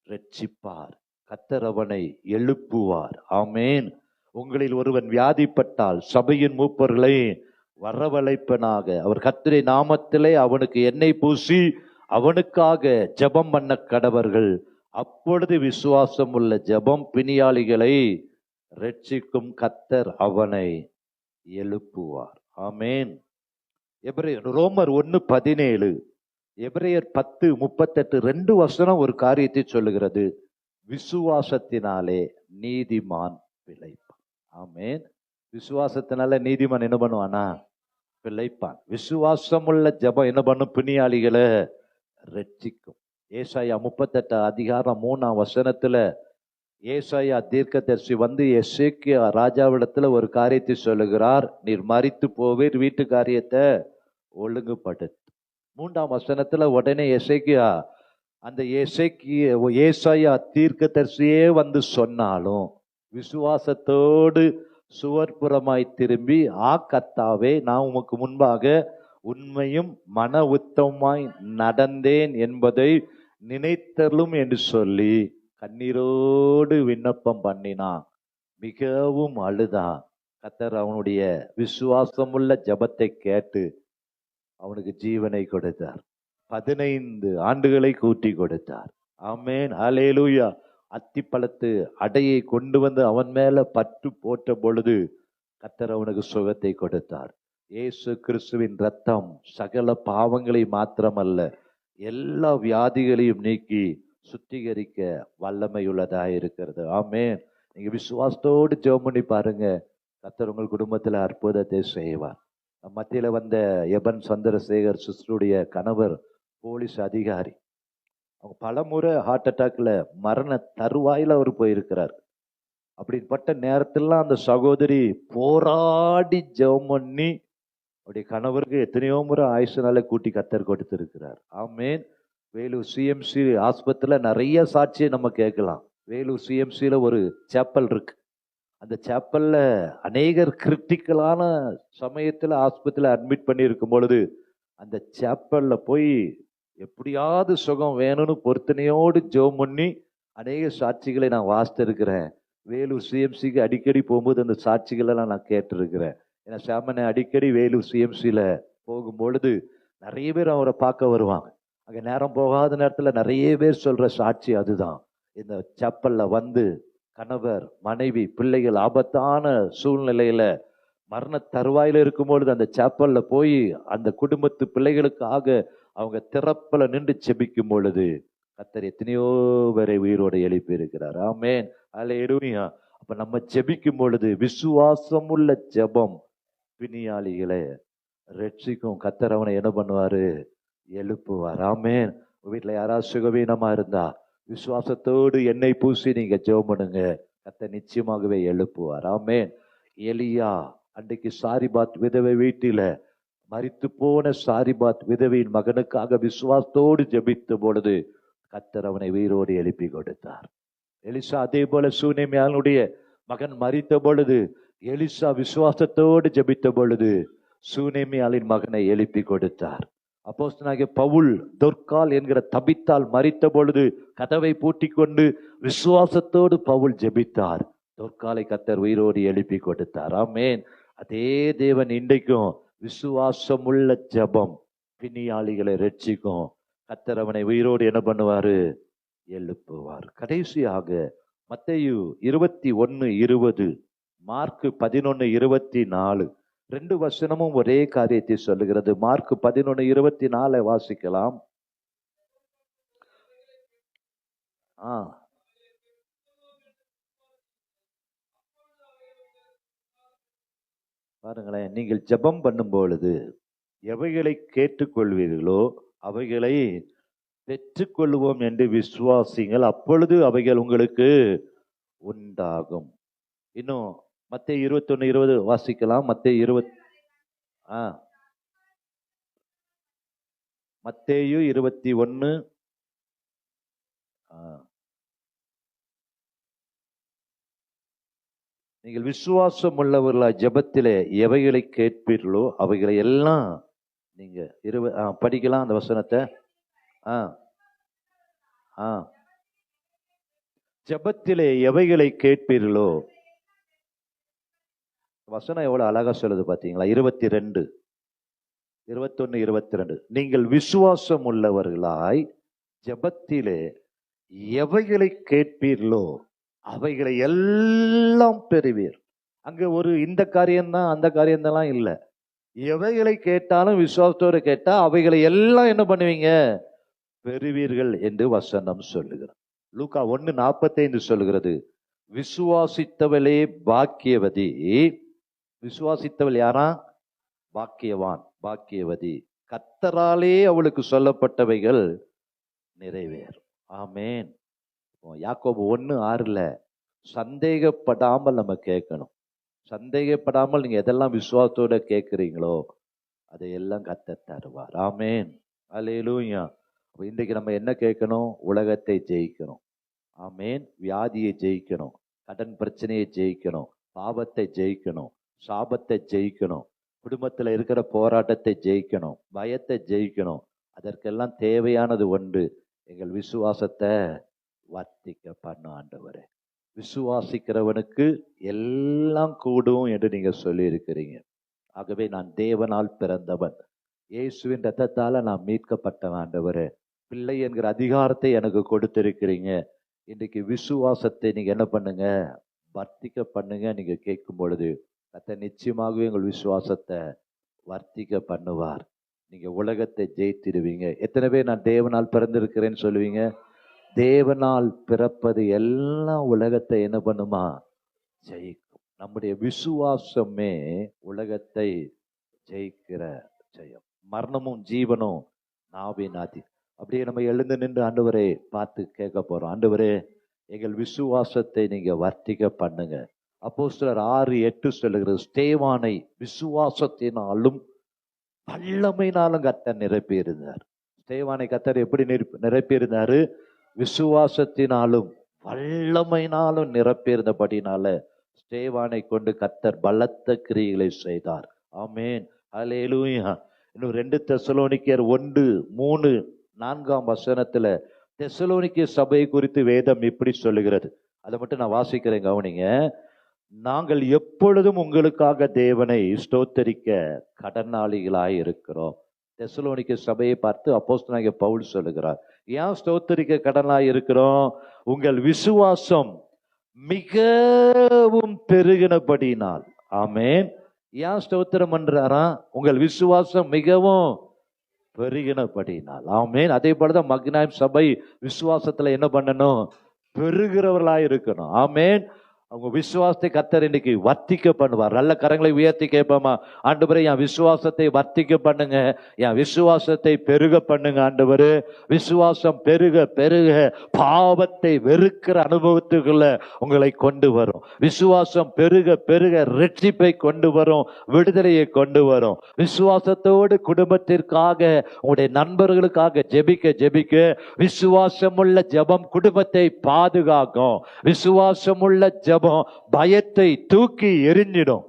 ரட்சிப்பார். கர்த்தர் அவனை எழுப்புவார். ஆமேன். உங்களில் ஒருவன் வியாதிப்பட்டால் சபையின் மூப்பர்களை வரவழைப்பனாக, அவர் கர்த்தருடைய நாமத்திலே அவனுக்கு எண்ணெய் பூசி அவனுக்காக ஜெபம் பண்ண கடவர்கள். அப்பொழுது விசுவாசம் உள்ள ஜெபம் பிணியாளிகளை ரட்சிக்கும், கர்த்தர் அவனை எழுப்புவார். ஆமேன். ரோமர் 1:17, எபிரேயர் 10:38 2 வசனம் ஒரு காரியத்தை சொல்லுகிறது. விசுவாசத்தினாலே நீதிமான் பிழைப்பான். ஆமேன். விசுவாசத்தினால நீதிமான் என்ன பண்ணுவானா? பிழைப்பான். விசுவாசமுள்ள ஜெபம் என்ன பண்ணும்? பிணியாளிகளை ரட்சிக்கும். ஏசாயா 38:3 ஏசாயா தீர்க்கதரிசி வந்து எசேக்கியா ராஜாவிடத்துல ஒரு காரியத்தை சொல்லுகிறார். நீர் மரித்து போவீர், வீட்டு காரியத்தை ஒழுங்குபடுத்து. 3 உடனே எசேக்கியா, அந்த ஏசாயா தீர்க்கதரிசியே வந்து சொன்னாலும் விசுவாசத்தோடு சுவர்புறமாய் திரும்பி, கர்த்தாவே, நான் உமக்கு முன்பாக உண்மையும் மன உத்தமாய் நடந்தேன் என்பதை நினைத்தருளும் என்று சொல்லி கண்ணீரோடு விண்ணப்பம் பண்ணினான். மிகவும் அழுதான். கர்த்தர் அவனுடைய விசுவாசமுள்ள ஜெபத்தை கேட்டு அவனுக்கு ஜீவனை கொடுத்தார். 15 ஆண்டுகளை கூட்டி கொடுத்தார். ஆமேன். ஹல்லேலூயா. அத்திப்பழத்து அடையை கொண்டு வந்து அவன் மேல பற்று போட்ட பொழுது கர்த்தர் அவனுக்கு சுகத்தை கொடுத்தார். இயேசு கிறிஸ்துவின் ரத்தம் சகல பாவங்களை மாத்திரமல்ல, எல்லா வியாதிகளையும் நீக்கி சுத்திகரிக்க வல்லமையுள்ளதா இருக்கிறது. ஆமேன். நீங்க விசுவாசத்தோடு ஜெபம் பண்ணி பாருங்க, கர்த்தர் உங்கள் குடும்பத்துல அற்புதத்தை செய்வார். மத்தியில வந்த எபன் சந்திரசேகர் சிஸ்டருடைய கணவர் போலீஸ் அதிகாரி. அவங்க பலமுறை ஹார்ட் அட்டாக்ல மரண தருவாயில அவர் போயிருக்கிறார். அப்படிப்பட்ட நேரத்திலாம் அந்த சகோதரி போராடி ஜெபம் பண்ணி அவருடைய கணவருக்கு எத்தனையோ முறை ஆயுசுனால கூட்டி கர்த்தர் கொடுத்திருக்கிறார். ஆமேன். வேலூர் சிஎம்சி ஆஸ்பத்திரியில நிறைய சாட்சியை நம்ம கேட்கலாம். வேலூர் சிஎம்சியில ஒரு சேப்பல் இருக்கு. அந்த சேப்பல்ல அநேகர் கிரிட்டிக்கலான சமயத்துல ஆஸ்பத்திரியில அட்மிட் பண்ணி இருக்கும் பொழுது அந்த சேப்பல்ல போய் எப்படியாவது சுகம் வேணும்னு பொருத்தனையோடு ஜெபம் பண்ணி அநேக சாட்சிகளை நான் வாசித்திருக்கிறேன். வேலூர் சிஎம்சிக்கு அடிக்கடி போகும்போது அந்த சாட்சிகளெல்லாம் நான் கேட்டிருக்கிறேன். ஏன்னா சாமனை அடிக்கடி வேலூர் சிஎம்சியில போகும்பொழுது நிறைய பேர் அவரை பார்க்க வருவாங்க. அங்கே நேரம் போகாத நேரத்தில் நிறைய பேர் சொல்ற சாட்சி அதுதான். இந்த சேப்பல்ல வந்து கணவர், மனைவி, பிள்ளைகள் ஆபத்தான சூழ்நிலையில மரண தருவாயில இருக்கும்பொழுது அந்த சேப்பல்ல போய் அந்த குடும்பத்து பிள்ளைகளுக்காக அவங்க திறப்பல நின்று செபிக்கும் பொழுது கர்த்தர் எத்தனையோ பேரை உயிரோடு எழுப்பி இருக்கிறார். ஆமேன். ஹல்லேலூயா. அப்ப நம்ம ஜெபிக்கும் பொழுது விசுவாசமுள்ள ஜெபம் பிணியாளிகளை ரட்சிக்கும். கர்த்தர் அவனை என்ன பண்ணுவாரு? எழுப்புவார். ஆமேன். வீட்டுல யாராவது சுகவீனமா இருந்தா விசுவாசத்தோடு எண்ணெய் பூசி நீங்க ஜெபம் பண்ணுங்க, கர்த்தர் நிச்சயமாகவே எழுப்புவார். ஆமேன். எலியா அன்றைக்கு சாரிபாத் விதவை வீட்டில மரித்து போன சாரிபாத் விதவையின் மகனுக்காக விசுவாசத்தோடு ஜெபித்த பொழுது கர்த்தர் அவனை உயிரோடு எழுப்பி கொடுத்தார். எலிசா அதே போல சூனேமியாளுடைய மகன் மரித்த பொழுது எலிசா விசுவாசத்தோடு ஜெபித்த பொழுது சூனேமியாளின் மகனை எழுப்பி கொடுத்தார். அப்போஸ்தலனாகிய பவுல் தொர்கால் என்கிற தபித்தால் மரித்த பொழுது கதவை பூட்டி கொண்டு விசுவாசத்தோடு பவுல் ஜெபித்தார். தொர்காலை கர்த்தர் உயிரோடு எழுப்பி கொடுத்தார். ஆமேன். அதே தேவன் இன்றைக்கும் விசுவாசமுள்ள ஜெபம் பிணியாளிகளை ரட்சிக்கும். கர்த்தர் அவனை உயிரோடு என்ன பண்ணுவாரு? எழுப்புவார். கடைசியாக மத்தேயு 21:20, மார்க் 11:24, 2 வசனமும் ஒரே காரியத்தை சொல்லுகிறது. மார்க் 11:24 வாசிக்கலாம். பாருங்களேன், நீங்கள் ஜெபம் பண்ணும் பொழுது எவைகளை கேட்டுக்கொள்வீர்களோ அவைகளை பெற்றுக்கொள்வோம் என்று விசுவாசிங்கள், அப்பொழுது அவைகள் உங்களுக்கு உண்டாகும். இன்னும் மத்தேயு 21:20 வாசிக்கலாம். மத்தேயு 21. நீங்கள் விசுவாசம் உள்ளவர்களா ஜெபத்திலே எவைகளை கேட்பீர்களோ அவைகளை எல்லாம் நீங்க படிக்கலாம் அந்த வசனத்தை. ஜெபத்திலே எவைகளை கேட்பீர்களோ, வசனம் எவ்வளவு அழகா சொல்லுது பாத்தீங்களா? 21, 22. நீங்கள் விசுவாசம் உள்ளவர்களாய் ஜெபத்திலே எவைகளை கேட்பீர்களோ அவைகளை எல்லாம் பெறுவீர். அங்க ஒரு இந்த காரியம்தான் அந்த காரியம்தான் இல்லை. எவைகளை கேட்டாலும் விசுவாசத்தோடு கேட்டா அவைகளை எல்லாம் என்ன பண்ணுவீங்க? பெறுவீர்கள் என்று வசனம் சொல்லுகிறார். லூக்கா 1:45 சொல்லுகிறது, விசுவாசித்தவளே பாக்கியவதி. விசுவாசித்தவள் யாரா? பாக்கியவான், பாக்கியவதி. கர்த்தராலே அவளுக்கு சொல்லப்பட்டவைகள் நிறைவேறும். ஆமேன். யாக்கோபு 1:6 சந்தேகப்படாமல் நம்ம கேட்கணும். சந்தேகப்படாமல் நீங்க எதெல்லாம் விசுவாசத்தோட கேட்குறீங்களோ அதையெல்லாம் கர்த்தர் தருவார். ஆமேன். அல்லேலூயா. இன்றைக்கு நம்ம என்ன கேட்கணும்? உலகத்தை ஜெயிக்கணும். ஆமேன். வியாதியை ஜெயிக்கணும், கடன் பிரச்சனையை ஜெயிக்கணும், பாவத்தை ஜெயிக்கணும், சாபத்தை ஜெயிக்கணும், குடும்பத்தில் இருக்கிற போராட்டத்தை ஜெயிக்கணும், பயத்தை ஜெயிக்கணும். அதற்கெல்லாம் தேவையானது ஒன்று, எங்கள் விசுவாசத்தை வர்த்திக்க பண்ண ஆண்டவரே. விசுவாசிக்கிறவனுக்கு எல்லாம் கூடும் என்று நீங்க சொல்லி இருக்கிறீங்க. ஆகவே நான் தேவனால் பிறந்தவன், இயேசுவின் ரத்தத்தால நான் மீட்கப்பட்டவன் ஆண்டவரே. பிள்ளை என்கிற அதிகாரத்தை எனக்கு கொடுத்திருக்கிறீங்க. இன்றைக்கு விசுவாசத்தை நீங்க என்ன பண்ணுங்க? வர்த்திக்க பண்ணுங்க. நீங்க கேட்கும் பொழுது கர்த்தர் நிச்சயமாகவே உங்கள் விசுவாசத்தை வர்த்திக்க பண்ணுவார். நீங்க உலகத்தை ஜெயித்திடுவீங்க. எத்தனை பேர் நான் தேவனால் பிறந்திருக்கிறேன்னு சொல்லுவீங்க? தேவனால் பிறப்பது எல்லாம் உலகத்தை என்ன பண்ணுமா? ஜெயிக்கும். நம்முடைய விசுவாசமே உலகத்தை ஜெயிக்கிற ஜெயம். மரணமும் ஜீவனும் நாவின் ஆதி. அப்படியே நம்ம எழுந்து நின்று ஆண்டவரை பார்த்து கேட்க போறோம். ஆண்டவரே, எங்கள் விசுவாசத்தை நீங்க வர்த்திக்க பண்ணுங்க. அப்போஸ்தலர் 6:8 சொல்லுகிறது, ஸ்தேவானை விசுவாசத்தினாலும் வல்லமையினாலும் கர்த்தர் நிரப்பியிருந்தார். ஸ்தேவானை கர்த்தர் எப்படி நிரப்பியிருந்தாரு? விசுவாசத்தினாலும் வல்லமையினாலும் நிரப்பியிருந்தபடினால ஸ்தேவானை கொண்டு கர்த்தர் பலத்த கிரியைகளை செய்தார். ஆமேன். அல்லேலூயா. இன்னும் 2 தெசலோனிக்கேயர் 1:3-4 தெசலோனிக்கே சபை குறித்து வேதம் இப்படி சொல்லுகிறது. அதை மட்டும் நான் வாசிக்கிறேன், கவனிங்க. நாங்கள் எப்பொழுதும் உங்களுக்காக தேவனை ஸ்தோத்தரிக்க கடனாளிகளாய் இருக்கிறோம். தெசலோனிக்கே சபையை பார்த்து அப்போஸ்தலனாகிய பவுல் சொல்லுகிறார், ஏன் ஸ்தோத்தரிக்க கடனாய் இருக்கிறோம்? உங்கள் விசுவாசம் மிகவும் பெருகினபடினால். ஆமேன். ஏன் ஸ்தோத்திரம் பண்றாரா? உங்கள் விசுவாசம் மிகவும் பெருகினபடினால். ஆமேன். அதே போலதான் மக்னாயிம் சபை விசுவாசத்துல என்ன பண்ணணும்? பெருகிறவர்களாய் இருக்கணும். ஆமேன். அவங்க விசுவாசத்தை கர்த்தர் இன்னைக்கு வர்த்திக்க பண்ணுவார். நல்ல கரங்களை உயர்த்தி கேட்போமா? ஆண்டவரே, என் விசுவாசத்தை வர்த்திக்க பண்ணுங்க, என் விசுவாசத்தை பெருக பண்ணுங்க ஆண்டவரே. விசுவாசம் பெருக பெருக பாவத்தை வெறுக்கிற அனுபவத்துக்குள்ள உங்களை கொண்டு வரும். விசுவாசம் பெருக பெருக ரட்சிப்பை கொண்டு வரும், விடுதலையை கொண்டு வரும். விசுவாசத்தோடு குடும்பத்திற்காக, உங்களுடைய நண்பர்களுக்காக ஜெபிக்க ஜெபிக்க விசுவாசமுள்ள ஜெபம் குடும்பத்தை பாதுகாக்கும். விசுவாசமுள்ள ஜெபம் பயத்தை தூக்கி எறிஞ்சிடும்.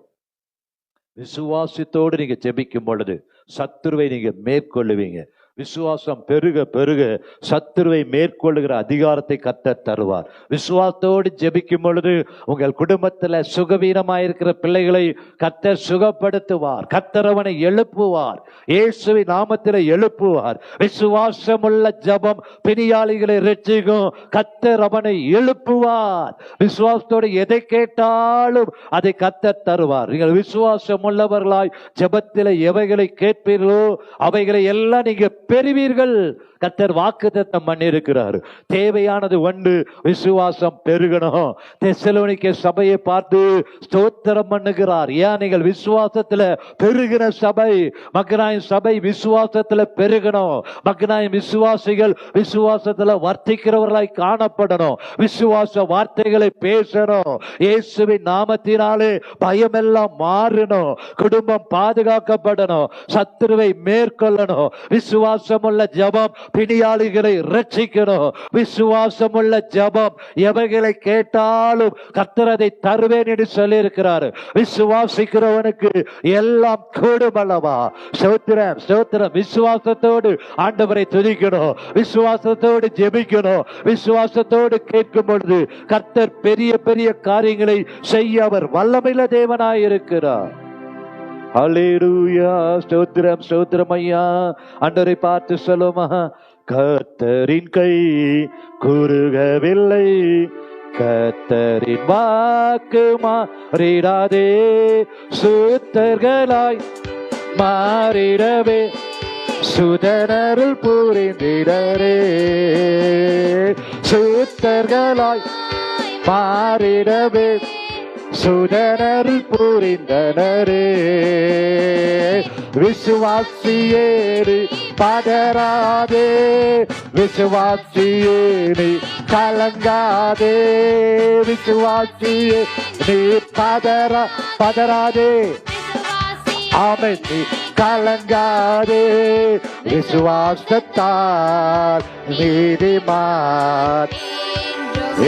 விசுவாசத்தோடு நீங்க ஜெபிக்கும் பொழுது சத்துருவை நீங்க மேற்கொள்ளுவீங்க. விசுவாசம் பெருக பெருக சத்துருவை மேற்கொள்ளுகிற அதிகாரத்தை கர்த்தர் தருவார். விசுவாசத்தோடு ஜெபிக்கும் பொழுது உங்கள் குடும்பத்துல சுகவீனமாயிருக்கிற பிள்ளைகளை கர்த்தர் சுகப்படுத்துவார். கர்த்தர் அவனை எழுப்புவார். இயேசுவின் நாமத்தில் எழுப்புவார். விசுவாசமுள்ள ஜெபம் பிணியாளிகளை ரட்சிக்கும். கர்த்தர் அவனை எழுப்புவார். விசுவாசத்தோடு எதை கேட்டாலும் அதை கர்த்தர் தருவார். நீங்கள் விசுவாசம் உள்ளவர்களாய் ஜெபத்தில் எவைகளை கேட்பீர்களோ அவைகளை எல்லாம் நீங்க பெறுவீர்கள். கர்த்தர் வாக்குத்தத்தம் பண்ணியிருக்கிறார். தேவையானது ஒன்று, விசுவாசம் பெருகணும். தெசலோனிக்கே சபையை பார்த்து ஸ்தோத்திரம் பண்ணுகிறார். ஏன்? நீங்கள் விசுவாசத்துல பெருகிற சபை. மக்கனாய் சபை விசுவாசத்துல பெருகணும். மக்கனாய் விசுவாசிகள் விசுவாசத்துல வர்த்திக்கிறவர்களாய் காணப்படணும். விசுவாச வார்த்தைகளை பேசணும். இயேசுவின் நாமத்தினாலே பயமெல்லாம் மாறணும். குடும்பம் பாதுகாக்கப்படணும். சத்துருவை மேற்கொள்ளணும். விசுவாசமுள்ள ஜெபம் பிணியாளிகளை ரட்சிக்கணும். விசுவாசமுள்ள ஜெபம் எவைகளை கேட்டாலும் கர்த்தர் அதை தருவேன் என்று சொல்லி இருக்கிறார். விசுவாசிக்கிறவனுக்கு எல்லாம் கூடும் அல்லவா? ஸ்தோத்திரம், ஸ்தோத்திரம். விசுவாசத்தோடு ஆண்டவரை துதிக்கணும். விசுவாசத்தோடு ஜெபிக்கணும். விசுவாசத்தோடு கேட்கும் பொழுது கர்த்தர் பெரிய பெரிய காரியங்களை செய்ய அவர் வல்லமையுள்ள தேவனாய் இருக்கிறார். ஹல்லேலூயா. ஸ்தோத்திரம், ஸ்தோத்திரம் ஐயா. ஆண்டவரை பார்த்து சொல்லுமா, கர்த்தரின் கை குறுகவில்லை, கர்த்தரின் வாக்கு மாறிடாதே, சுத்தர்களாய் மாறிடவே சுதனருள் புரிந்திடரே, சுத்தர்களாய் மாறிடவே சுதனருள் புரிந்தனரே. விசுவாசியேறு பதறாதே, விசுவாசியே நீ கலங்காதே, விசுவாசியே நீ பதறாதே, ஆமென், நீ கலங்காதே. விசுவாசத்தால் நீதிமான்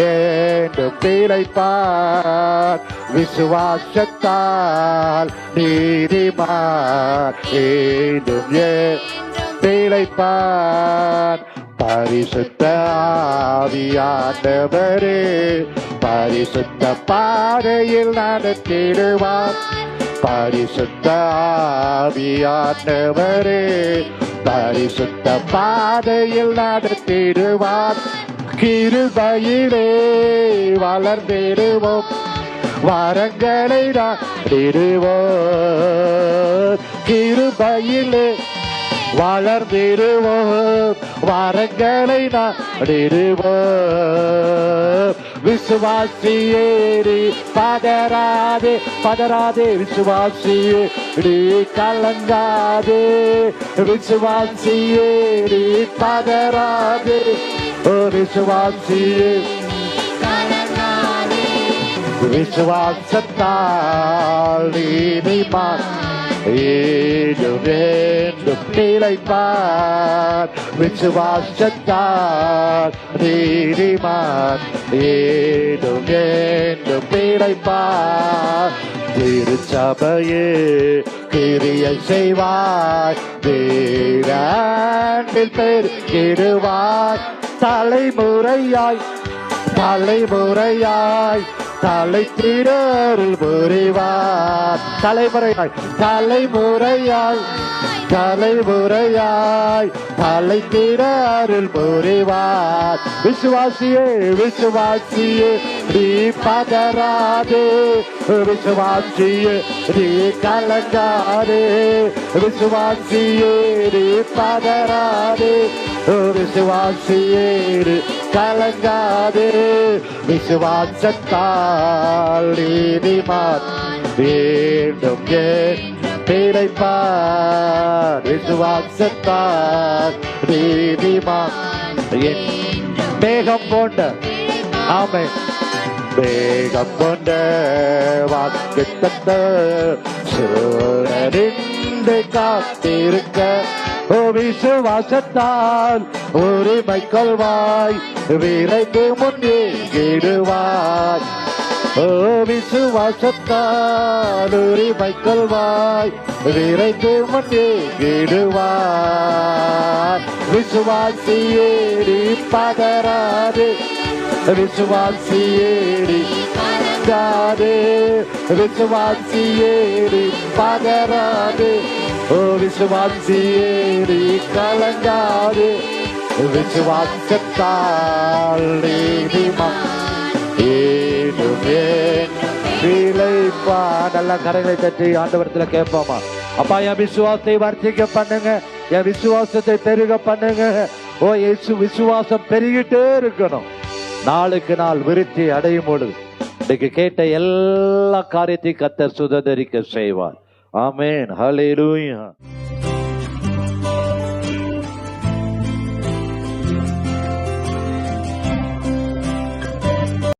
என்றும் பிழைப்பார். விசுவாசத்தால் நீதிமான் என்றும் பிழைப்பார். பரிசுத்த ஆவியானவரே பரிசுத்த பாதையில் நடத்திடுவார். பரிசுத்த ஆவியானவரே பரிசுத்த பாதையில் நடத்திடுவார். கிருபையிலே வளர்ந்திடுவோம், வரங்களை நாடிடுவோம். கிருபையிலே வளர்ந்திடுவோம், வரங்களை நாடிடுவோம். விசுவாசியேறி பதறாதே, பதறாதே, விசுவாசியேறி கலங்காதே, விசுவாசியேறி பதறாதே, விசுவாசியே விசுவாசத்தால் நீதிமான் என்றும் பிழைப்பார். விசுவாசத்தால் நீதிமான் என்றும் பிழைப்பார். திருச்சபையே கிரியை செய்வார், வீராண்டில் பெருகிடுவார். தலைமுறையாய் தலைமுறையாய் தலை திரள் புரிவார். தலைமுறையாய் தலைமுறையாய் தலைமுறையாய் தலை திரள் புரிவார். விசுவாசியே விசுவாசியே நீ பதறாதே, விசுவாசியே நீ கலங்காதே, விசுவாசியே நீ பதறாதே, விசுவாசியே நீ கலங்காதே. விசுவாசத்தால் நீதிமான் வேண்டும் பிழைப்பார். விசுவாசத்தால் நீதிமான் மேகம் போன்ற ஆமென் மேகம் போன்ற வாக்கு தந்த சூரனின்று காத்திருக்க விசுவாசத்தால் உரிமை கொள்வாய், விரைந்து முன்னேறிடுவாய். விசுவாசத்தால் உரிமை கொள்வாய், விரைந்து முன்னேறிடுவாய். விசுவாசியேடி பதறாதே, விசுவாசியேடி கலங்காதே, விசுவாசியேடி பதறாதே, ஓ விசுவாசியேடி கலங்காதே, விசுவாசத்தால் நீதிமான் விளைப்பா. நல்ல கரைகளை தட்டி ஆண்டவரத்துல கேட்போமா, அப்பா என் விசுவாசத்தை வர்த்திக்க பண்ணுங்க, என் விசுவாசத்தை பெருக பண்ணுங்க. ஓ இயேசு, விசுவாசம் பெருகிட்டே இருக்கணும், நாளுக்கு நாள் விருத்தி அடையும் பொழுது இன்னைக்கு கேட்ட எல்லா காரியத்தையும் கர்த்தர் சுதந்தரிக்க செய்வார். ஆமென். ஹல்லேலூயா.